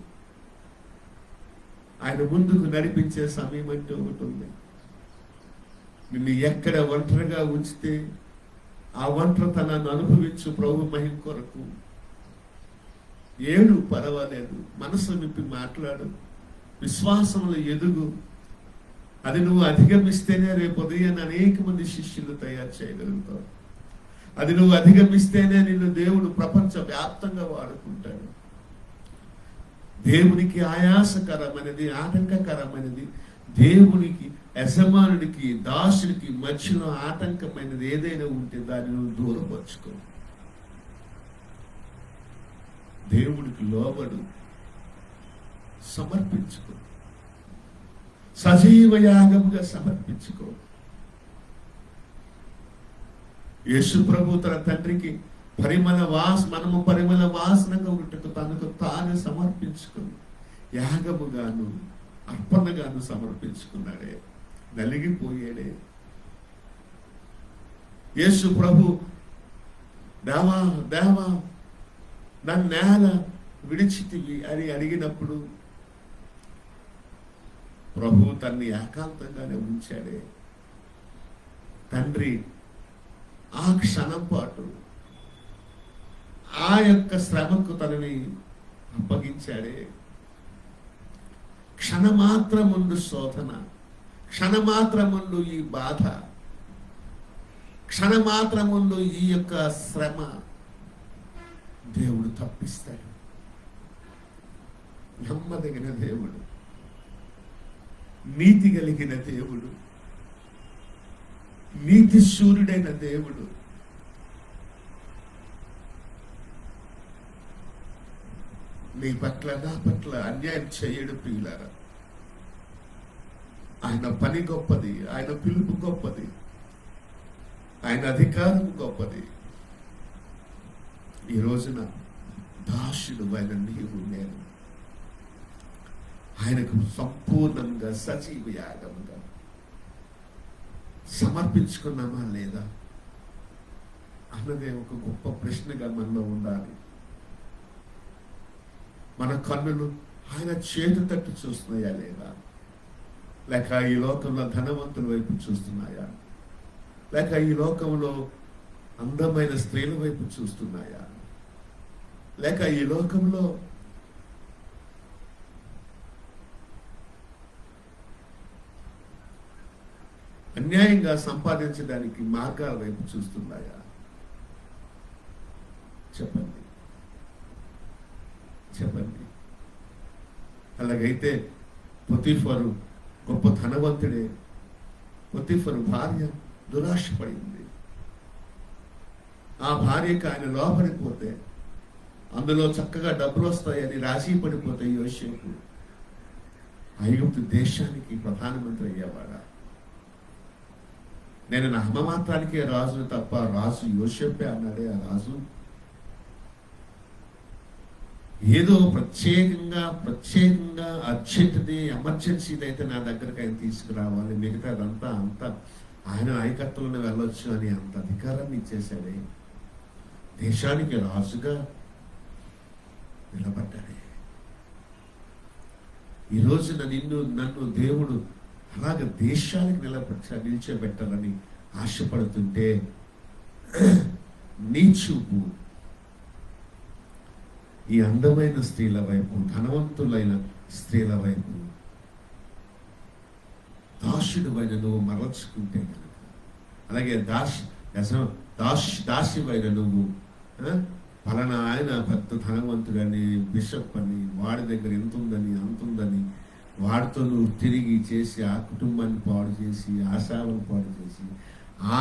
ఆయన ముందుకు నడిపించే సమయం అంటూ ఒకటి ఉంది. నిన్ను ఎక్కడ ఒంటరిగా ఉంచితే ఆ ఒంటరితనాన్ని అనుభవించు ప్రభు మహిమ కొరకు. ఏడు పర్వాలేదు, మనసు విప్పి మాట్లాడు, విశ్వాసంలో ఎదుగు. అది నువ్వు అధిగమిస్తేనే రేపు ఉదయాన్ని అనేక మంది శిష్యులు తయారు చేయగలుగుతావు. అది నువ్వు అధిగమిస్తేనే నిన్ను దేవుడు ప్రపంచ వ్యాప్తంగా వాడుకుంటాడు. దేవునికి ఆయాసకరమైనది, ఆటంకకరమైనది, దేవునికి యజమానుడికి దాసుడికి మధ్యలో ఆటంకమైనది ఏదైనా ఉంటే దాన్ని నువ్వు దూరపరుచుకో. దేవుడికి లోబడు, సమర్పించుకో, సజీవ యాగంగా సమర్పించుకో. యేసు ప్రభు తన తండ్రికి మనము పరిమళ వాసనగా ఉంటకు తనకు తాను సమర్పించుకుని యాగముగాను అర్పణగాను సమర్పించుకున్నాడే, నలిగిపోయాడే. యేసు ప్రభు దేవా దేవా నన్నేల విడిచితివి అని అడిగినప్పుడు ప్రభు తన్ని ఏకాంతంగానే ఉంచాడే. తండ్రి ఆ క్షణం పాటు ఆ యొక్క శ్రమకు తనని అప్పగించాడే. క్షణమాత్రం ముందు శోధన, క్షణమాత్రం ముందు ఈ బాధ, క్షణమాత్రం ముందు ఈ యొక్క శ్రమ దేవుడు తప్పిస్తాడు. నమ్మదగిన దేవుడు, నీతి కలిగిన దేవుడు, నీతి సూర్యుడైన దేవుడు. నీ పట్ల నా పట్ల అన్యాయం చేయడు ప్రియులారా. ఆయన పని గొప్పది, ఆయన పిలుపు గొప్పది, ఆయన అధికారం గొప్పది. ఈ రోజున దాసుడు ఆయన నీవు నేను ఆయనకు సంపూర్ణంగా సజీవ యాగముగా సమర్పించుకున్నామా లేదా అన్నదే ఒక గొప్ప ప్రశ్నగా మనలో ఉండాలి. మన కన్నులు ఆయన చేతి తట్టు చూస్తున్నాయా లేదా, లేక ఈ లోకంలో ధనవంతుల వైపు చూస్తున్నాయా, లేక ఈ లోకంలో అందమైన స్త్రీల వైపు చూస్తున్నాయా, లేక ఈ లోకంలో అన్యాయంగా సంపాదించడానికి మార్గాల వైపు చూస్తున్నాయా? చెప్పండి. అలాగైతే పొతీఫరు గొప్ప ధనవంతుడే. పొతీఫరు భార్య దురాశపడింది. ఆ భార్యకి ఆయన లోపడిపోతే అందులో చక్కగా డబ్బులు వస్తాయని రాజీ పడిపోతే యోసేపు ఐగుప్తు దేశానికి ప్రధానమంత్రి అయ్యేవాడా? నేను నామమాత్రానికే రాజును తప్ప రాజు యోసేపే అన్నాడే. ఆ రాజు ఏదో ప్రత్యేకంగా అర్జెంట్ది ఎమర్జెన్సీది అయితే నా దగ్గరకు ఆయన తీసుకురావాలి, మిగతాదంతా అంతా ఆయన నాయకత్వంలో వెళ్ళొచ్చు అని అంత అధికారాన్ని ఇచ్చేసాడే. దేశానికి రాజుగా నిలబడ్డాడే. ఈ రోజున నన్ను దేవుడు అలాగ దేశానికి నిల్చోబెట్టాలని ఆశపడుతుంటే నీ చూపు ఈ అందమైన స్త్రీల వైపు, ధనవంతులైన స్త్రీల వైపు దాసుడు వైన నువ్వు మరల్చుకుంటే కనుక, అలాగే దాసివైన నువ్వు పలానా ఆయన పెద్ద ధనవంతుడని, బిషప్ అని, వాడి దగ్గర ఎంత ఉందని అంతుందని వాడితో నువ్వు తిరిగి చేసి ఆ కుటుంబాన్ని పాడు చేసి, ఆ సేవను పాడు చేసి, ఆ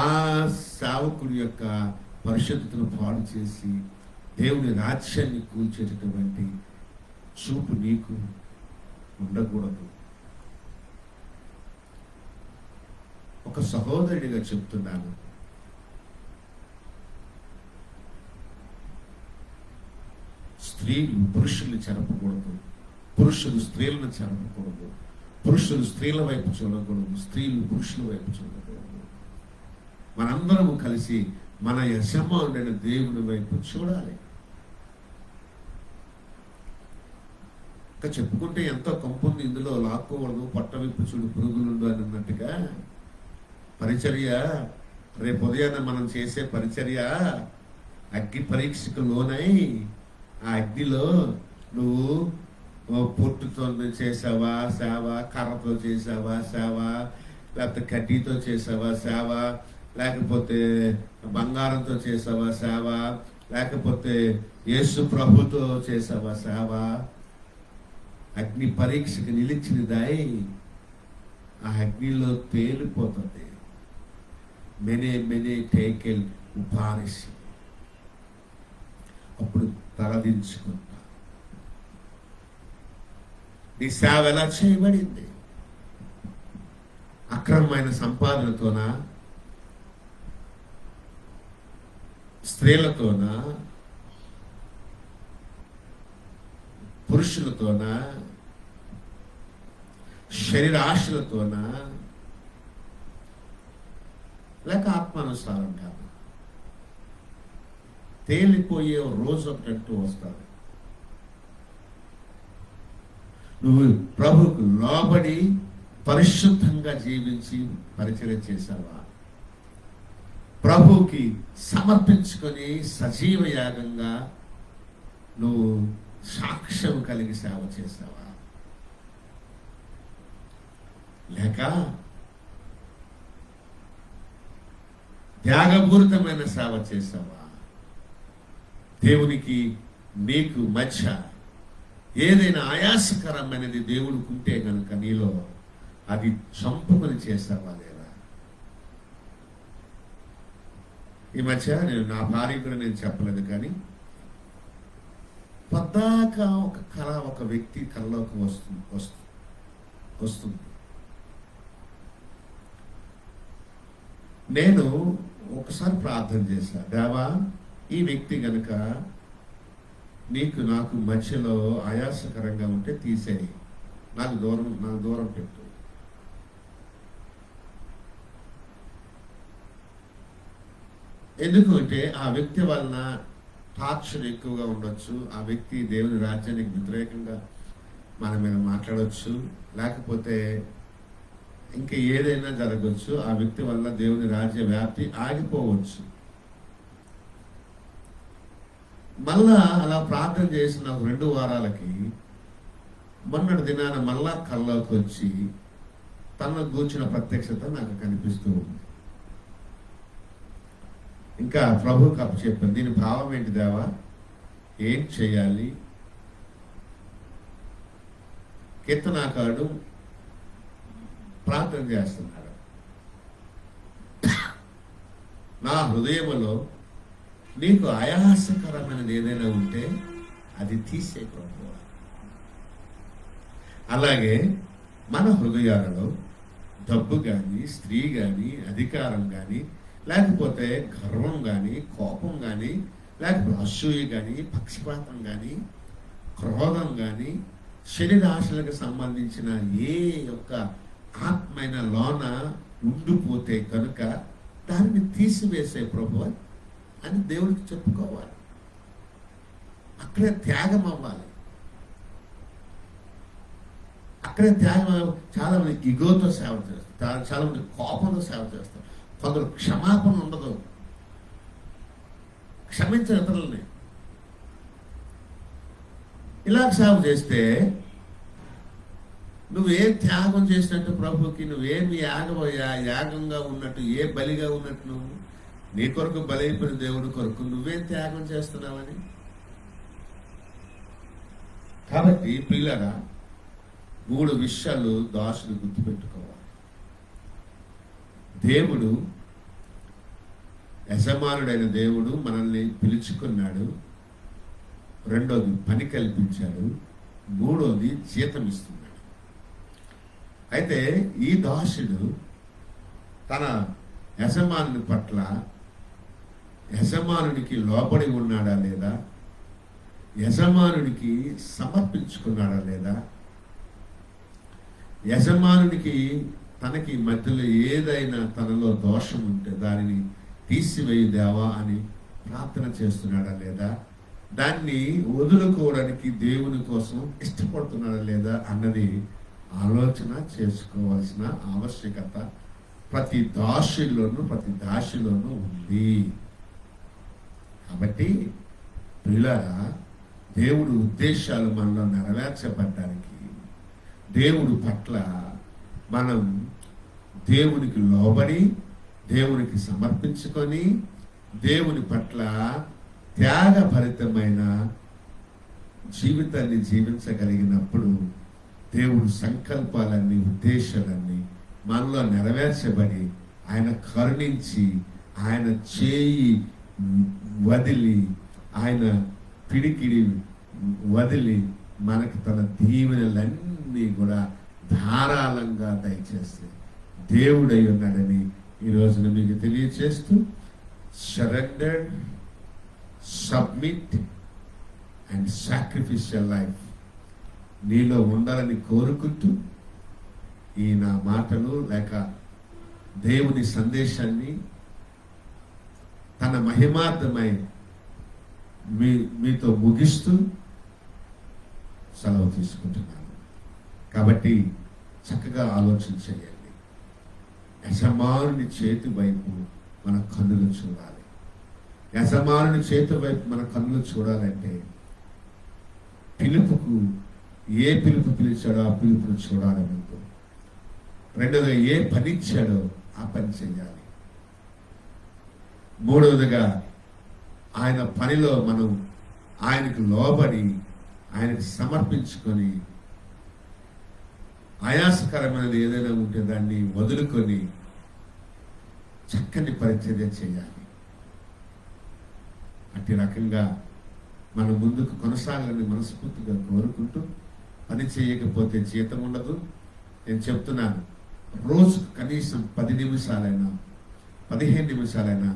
సేవకుడి యొక్క పరిశుద్ధతను పాడు చేసి దేవుని రాజ్యాన్ని కూల్చేటటువంటి చూపు నీకు ఉండకూడదు. ఒక సహోదరుడిగా చెప్తున్నాను, స్త్రీలు పురుషుల్ని చెరపకూడదు, పురుషులు స్త్రీలను చెరపకూడదు, పురుషులు స్త్రీల వైపు చూడకూడదు, స్త్రీలు పురుషుల వైపు చూడకూడదు. మనందరము కలిసి మన యజమానుడైన దేవుని వైపు చూడాలి. ఇంకా చెప్పుకుంటే ఎంతో కంపుంది ఇందులో, లాక్కోకూడదు, పొట్ట విప్పు చూడు పురుగులుండు అని అన్నట్టుగా పరిచర్య రేపు ఉదయాన్న మనం చేసే పరిచర్య అగ్ని పరీక్షకు లోనై ఆ అగ్నిలో నువ్వు పొట్టుతో చేసావా సేవ, కర్రతో చేసావా సేవ, లేకపోతే కడ్డీతో చేసావా సేవ, లేకపోతే బంగారంతో చేసావా సేవ, లేకపోతే యేసు ప్రభుతో చేసావా సేవ, అగ్ని పరీక్షకు నిలిచినదాయి ఆ అగ్నిలో తేలిపోతుంది. మెనే టేకెల్ ఉపారిసి అప్పుడు తలదించుకుంటా. నీ సేవ ఎలా చేయబడింది? అక్రమమైన సంపాదనతోనా, స్త్రీలతోనా, పురుషులతోనా, శరీర ఆశలతోనా, లేక ఆత్మానుసారం కాదు? తేలిపోయే రోజు ఒకటంటూ వస్తుంది. నువ్వు ప్రభువుకు లోబడి పరిశుద్ధంగా జీవించి పరిచర్య చేశావా? ప్రభువుకి సమర్పించుకొని సజీవ యాగంగా నువ్వు సాక్ష్యం కలిగి సేవ చేసావా? లేక త్యాగపూరితమైన సేవ చేసావా? దేవునికి నీకు మధ్య ఏదైనా ఆయాసకరమైనది దేవుడికి ఉంటే కనుక నీలో అది చంపుకొని చేసావా లేదా? ఈ మధ్య నేను నా భార్య కూడా నేను చెప్పలేదు, కానీ పద్దాక ఒక కళ ఒక వ్యక్తి కళ్ళలోకి వస్తుంది. నేను ఒకసారి ప్రార్థన చేశా, దేవా ఈ వ్యక్తి గనుక నీకు నాకు మధ్యలో ఆయాసకరంగా ఉంటే తీసేయి, నాకు దూరం పెట్టు. ఎందుకంటే ఆ వ్యక్తి వలన టార్చర్ ఎక్కువగా ఉండొచ్చు, ఆ వ్యక్తి దేవుని రాజ్యానికి వ్యతిరేకంగా మన మీద మాట్లాడవచ్చు, లేకపోతే ఇంకా ఏదైనా జరగవచ్చు. ఆ వ్యక్తి వల్ల దేవుని రాజ్య వ్యాప్తి ఆగిపోవచ్చు. మళ్ళా అలా ప్రార్థన చేసిన 2 వారాలకి మొన్నటి దినాన మళ్ళా కళ్ళలోకి వచ్చి తనను గూర్చిన ప్రత్యక్షత నాకు కనిపిస్తూ ఉంది. ఇంకా ప్రభువుకి అప్పచెప్పాను, దీని భావం ఏంటి దేవా, ఏం చేయాలి? కీర్తనాకారుడు ప్రార్థన చేస్తున్నాడు, నా హృదయములో నీకు ఆయాసకరమైనది ఏదైనా ఉంటే అది తీసే ప్రభువా. అలాగే మన హృదయాలలో డబ్బు కానీ, స్త్రీ కానీ, అధికారం కానీ, లేకపోతే గర్వం కానీ, కోపం కానీ, లేకపోతే అసూయ కానీ, పక్షపాతం కానీ, క్రోధం కానీ, శరీరాశలకు సంబంధించిన ఏ యొక్క ఆత్మైన లోన ఉండిపోతే కనుక దాన్ని తీసివేసే ప్రభువా అని దేవుడికి చెప్పుకోవాలి. అక్కడే త్యాగం అవ్వాలి. అక్కడే త్యాగం. చాలా మంది ఇగోతో సేవ చేస్తారు, చాలా మంది కోపంతో సేవ చేస్తారు, కొందరు క్షమాపణ ఉండదు, క్షమించిన ఇతరులని. ఇలా సేవ చేస్తే నువ్వేం త్యాగం చేసినట్టు ప్రభుకి, నువ్వేమి యాగంగా ఉన్నట్టు, ఏ బలిగా ఉన్నట్టు, నువ్వు నీ కొరకు బలైపోయిన దేవుడి కొరకు నువ్వేం త్యాగం చేస్తున్నావని. కాబట్టి పిల్లరా, 3 విషయాలు దాసులు గుర్తుపెట్టుకోవాలి. దేవుడు యజమానుడైన దేవుడు మనల్ని పిలుచుకున్నాడు. 2వది పని కల్పించాడు. 3వది జీతం ఇస్తున్నాడు. అయితే ఈ దాసుడు తన యజమానుని పట్ల యజమానునికి లోబడి ఉన్నాడా లేదా, యజమానునికి సమర్పించుకున్నాడా లేదా, యజమానునికి తనకి మధ్యలో ఏదైనా తనలో దోషం ఉంటే దానిని తీసివేయి దేవా అని ప్రార్థన చేస్తున్నాడా లేదా, దాన్ని వదులుకోవడానికి దేవుని కోసం ఇష్టపడుతున్నాడా లేదా అన్నది ఆలోచన చేసుకోవాల్సిన ఆవశ్యకత ప్రతి దాసిలోనూ ఉంది. కాబట్టి పిల్లరా, దేవుడు ఉద్దేశాలు మనలో నెరవేర్చబడ్డానికి, దేవుడు పట్ల మనం దేవునికి లోబడి, దేవునికి సమర్పించుకొని, దేవుని పట్ల త్యాగభరితమైన జీవితాన్ని జీవించగలిగినప్పుడు దేవుడు సంకల్పాలన్నీ, ఉద్దేశాలన్నీ మనలో నెరవేర్చబడి, ఆయన కరుణించి, ఆయన చేయి వదిలి, ఆయన పిడికిడి వదిలి మనకి తన దీవెనలన్నీ కూడా ధారాళంగా దయచేస్తే దేవుడై ఉన్నాడని ఈ రోజున మీకు తెలియచేస్తూ, surrender, submit and sacrificial life నీలో ఉండాలని కోరుకుంటూ, ఈ నా మాటలు లేక దేవుని సందేశాన్ని తన మహిమార్థమై మీతో ముగిస్తూ సెలవు తీసుకుంటున్నాను. కాబట్టి చక్కగా ఆలోచన చేయండి. యజమానుని చేతి వైపు మన కన్నులు చూడాలి. యజమానుని చేతి వైపు మన కన్నులు చూడాలంటే పిలుపుకు, ఏ పిలుపు పిలిచాడో ఆ పిలుపును చూడాలి ముందు. 2వదిగా ఏ పని ఇచ్చాడో ఆ పని చేయాలి. 3వదిగా ఆయన పనిలో మనం ఆయనకు లోబడి, ఆయనకు సమర్పించుకొని, ఆయాసకరమైనది ఏదైనా ఉంటే దాన్ని వదులుకొని చక్కని పరిచర్య చేయాలి. అట్టి రకంగా మనం ముందుకు కొనసాగాలని మనస్ఫూర్తిగా కోరుకుంటూ, పని చేయకపోతే జీతం ఉండదు. నేను చెప్తున్నాను, రోజు కనీసం 10 నిమిషాలైనా 15 నిమిషాలైనా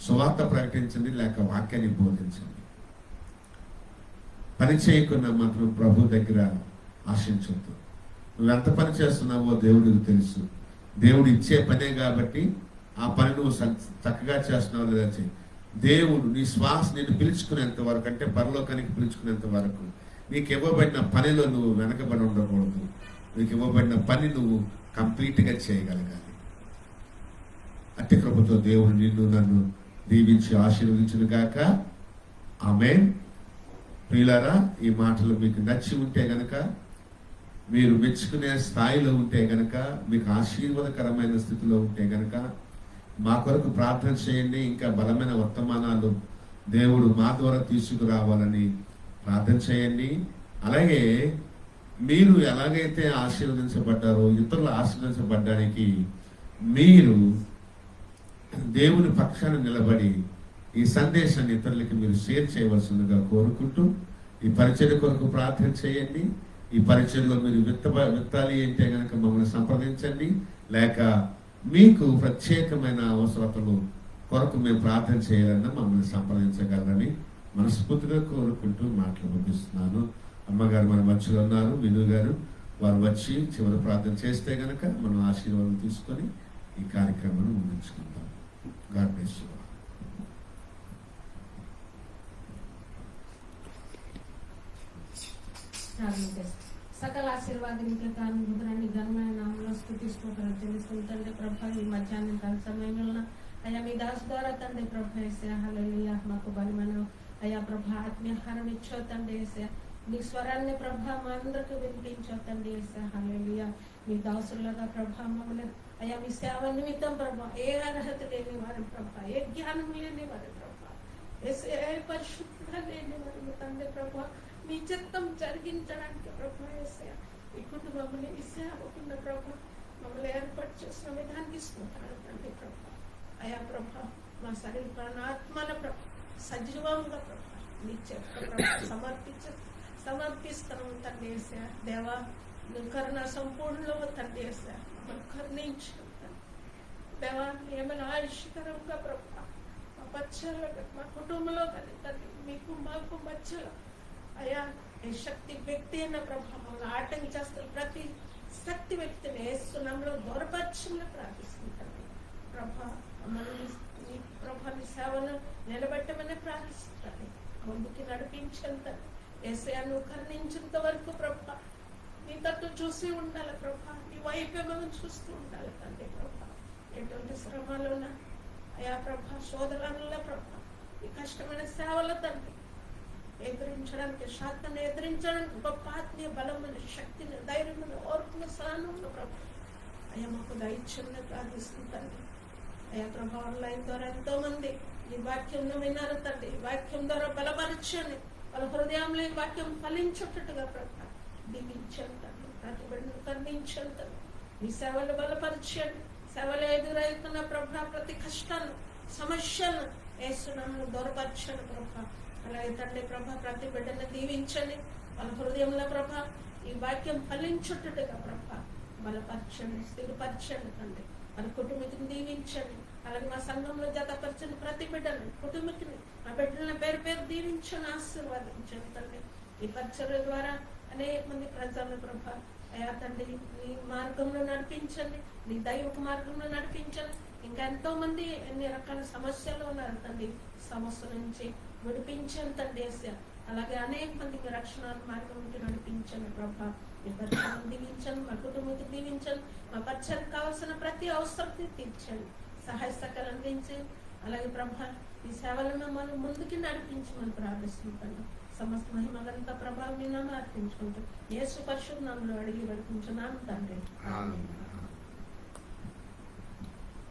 సువార్త ప్రకటించండి, లేక వాక్యాన్ని బోధించండి. పని చేయకుండా మాత్రం ప్రభు దగ్గర ఆశించొద్దు. నువ్వెంత పని చేస్తున్నావో దేవుడికి తెలుసు. దేవుడు ఇచ్చే పనే కాబట్టి ఆ పని నువ్వు చక్కగా చేస్తున్నావు లేదా చెయ్యి. దేవుడు నీ శ్వాస నిన్ను పిలుచుకునేంత వరకు, అంటే పరలోకానికి పిలుచుకునేంత వరకు నీకు ఇవ్వబడిన పనిలో నువ్వు వెనకబడి ఉండకూడదు. నీకు ఇవ్వబడిన పని నువ్వు కంప్లీట్గా చేయగలగాలి. అట్టి కృపతో దేవుడు నిన్ను నన్ను దీవించి ఆశీర్వదించును గాక. ఆమేన్. ప్రియులారా, ఈ మాటలు మీకు నచ్చి ఉంటే గనక, మీరు మెచ్చుకునే స్థాయిలో ఉంటే గనక, మీకు ఆశీర్వాదకరమైన స్థితిలో ఉంటే గనక మా కొరకు ప్రార్థన చేయండి. ఇంకా బలమైన వర్తమానాలు దేవుడు మా ద్వారా తీసుకురావాలని ప్రార్థన చేయండి. అలాగే మీరు ఎలాగైతే ఆశీర్వదించబడ్డారో ఇతరులు ఆశీర్వదించబడ్డానికి మీరు దేవుని పక్షాన నిలబడి ఈ సందేశాన్ని ఇతరులకి మీరు షేర్ చేయవలసిందిగా కోరుకుంటూ ఈ పరిచర్య కొరకు ప్రార్థన చేయండి. ఈ పరిచర్యలో మీరు విత్తాలి అంటే కనుక మమ్మల్ని సంప్రదించండి. లేక మీకు ప్రత్యేకమైన అవసరతలు కొరకు మేము ప్రార్థన చేయాలన్నా మమ్మల్ని సంప్రదించగలరని మనస్ఫూర్తిగా కోరుకుంటూ మాటలు ముగిస్తున్నాను. అమ్మగారు మన మధ్యలో ఉన్నారు, విను గారు. వారు వచ్చి చివరి ప్రార్థన చేస్తే గనక మనం ఆశీర్వాదం తీసుకొని ఈ కార్యక్రమాన్ని ముగించుకుంటాం. God bless you. సకల ఆశీర్వాదానికి తాను ముద్రాన్ని ఘనమైన నామంలో స్తుతిస్తోత్రం చెల్లిస్తుంది తండ్రి ప్రభా. ఈ మధ్యాహ్నం కాల సమయంలో అయ్యా మీ దాసు ద్వారా తండ్రి ప్రభా ఏసయ్యా హల్లెలూయా మాకు బలమైన అయ్యా ప్రభా ఆత్మీయహారం ఇచ్చో తండ్రి ఏసయ్యా. మీ స్వరాన్ని ప్రభా మా అందరికి వినిపించో తండ్రి ఏసయ్యా హల్లెలూయా. మీ దాసులుగా ప్రభా మమ్మల్ని అయ్యా మీ సేవ నిమిత్తం ప్రభా ఏ అర్హత లేని వారి ప్రభా, ఏ జ్ఞానం లేని వారి ప్రభా, ఏ పరిశుద్ధత లేని వారి తండ్రి ప్రభా మీ చిత్తం జరిగించడానికి ప్రభా ఏసయ్యా ఈ కుటుంబముని ఈ సేవకున్న ప్రభా మమ్మల్ని ఏర్పాటు చేసిన విధానికి ఇస్తున్నాను తండ్రి ప్రభా. అయా ప్రభా మా శరీర ప్రాణాత్మల ప్రభా సజీవంగా ప్రభా మీ చేత సమర్పిస్తున్నాము తండ్రి ఏసయ్యా. దేవా నీ కరుణ సంపూర్ణలో తండ్రి ఏసయ్యా మమ్మల్ని కరుణించు దేవా. ఏమైనా ఆయుష్కరంగా ప్రభా మా పచ్చల్లో మా కుటుంబంలో కానీ తండ్రి మీకు మాకు మధ్యలో అయ్యా ఏ శక్తి వ్యక్తి అయిన ప్రభావం ఆటంకి చేస్తున్న ప్రతి శక్తి వ్యక్తిని వేస్తున్నాంలో దూరపక్షంలో ప్రార్థిస్తుంటాను ప్రభా. మమ్మల్ని ప్రభాని సేవను నిలబెట్టమని ప్రార్థిస్తాను. ముందుకి నడిపించేంత ఏసయ్యను కరుణించేంత వరకు ప్రభా నీ తట్టు చూసి ఉండాలి ప్రభా. నీ వైపే మనం చూస్తూ ఉండాలి తండ్రి ప్రభా. ఎటువంటి శ్రమలోనా అయా ప్రభా శోధనలో ప్రభా ఈ కష్టమైన సేవల తండ్రి ఎదిరించడానికి, శాతాన్ని ఎదిరించడానికి గొప్ప ఆత్మీయ బలమైన శక్తిని, ధైర్యమైన ఓర్పును, సహనమును ప్రభు అయ్యా మాకు దయచేయమని ప్రార్థిస్తుందండి. అయ్యా ప్రభా ఆన్లైన్ ద్వారా ఎంతో మంది ఈ వాక్యం విన్నారు తండ్రి. ఈ వాక్యం ద్వారా బలపరచండి, వాళ్ళ హృదయంలో ఈ వాక్యం ఫలించేటట్టుగా ప్రభా దీవించండి తండ్రి. ప్రతి బిడ్డను కరుణించండి తండ్రి. మీ సేవలు బలపరచండి. సేవలు ఎదురవుతున్న ప్రభా ప్రతి కష్టాన్ని, సమస్యలను యేసునామములో దూరపరచండి ప్రభా. అలాగే తండ్రి ప్రభా ప్రతి బిడ్డను దీవించండి. వాళ్ళ హృదయంలో ప్రభా ఈ వాక్యం ఫలించుట్టుగా ప్రభా బలపరచండి, స్థిరపరచండి తండ్రి. వాళ్ళ కుటుంబీకుని దీవించండి. అలాగే మా సంఘంలో జతపరచండి ప్రతి బిడ్డని, కుటుంబీకుని, మా బిడ్డలను పేరు పేరు దీవించండి, ఆశీర్వాదించండి తండ్రి. ఈ పరిచర్య ద్వారా అనేక మంది ప్రజలను ప్రభా అయ్యా తండ్రి నీ మార్గంలో నడిపించండి, నీ దైవక మార్గంలో నడిపించండి. ఇంకా ఎంతో మంది ఎన్ని రకాల సమస్యలు ఉన్నారు తండ్రి. సమస్య నుంచి విడిపించండి తండ్రి. అలాగే అనేక మందికి రక్షణ మార్గంకి నడిపించండి ప్రభా. మీ పరిచయం దీవించండి, మా కుటుంబానికి దీవించండి, మా పరిచయం కావాల్సిన ప్రతి అవసరం తీర్చండి, సహాయ సహకారం అందించండి. అలాగే ప్రభా ఈ సేవలను మనం ముందుకి నడిపించమని ప్రార్థిస్తుంటాను. సమస్త మహిమగంత ప్రభావం మీ నామమున అర్పించుకుంటూ యేసు పరిశుద్ధ నామములో అడిగి వేడుకుంటున్నాను తండ్రి.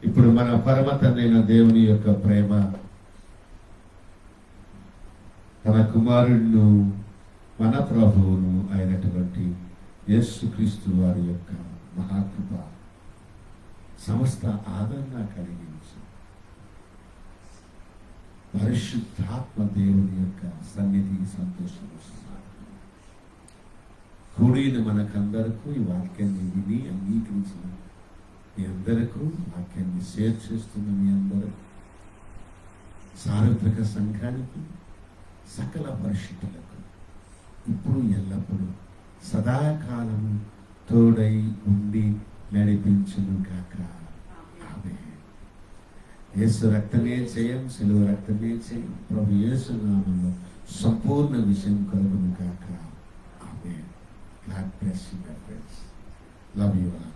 ఇప్పుడు మన పరమ తండ్రైన దేవుని యొక్క ప్రేమ, తన కుమారుడును మన ప్రభువును అయినటువంటి యేసుక్రీస్తు వారి యొక్క మహాకృప సమస్త ఆదరణ కలిగించి పరిశుద్ధాత్మ దేవుని యొక్క సన్నిధి సంతోషం కూడిన మనకందరకు ఈ వాక్యాన్ని విని అంగీకరించిన మీ అందరికీ వాక్యాన్ని షేర్ చేస్తున్న మీ అందరూ, సార్వత్రిక సంఘానికి, సకల పరిశుద్ధులకు ఇప్పుడు ఎల్లప్పుడూ సదాకాలము తోడై ఉండి నడిపించును కాక. ఆమేన్. యేసు రక్తమే జయం, సిలువ రక్తమే జయం. ప్రభు యేసు నామములో సంపూర్ణ విజయం కలుగును కాక. ఆమేన్. God bless you, my friends. Love you all.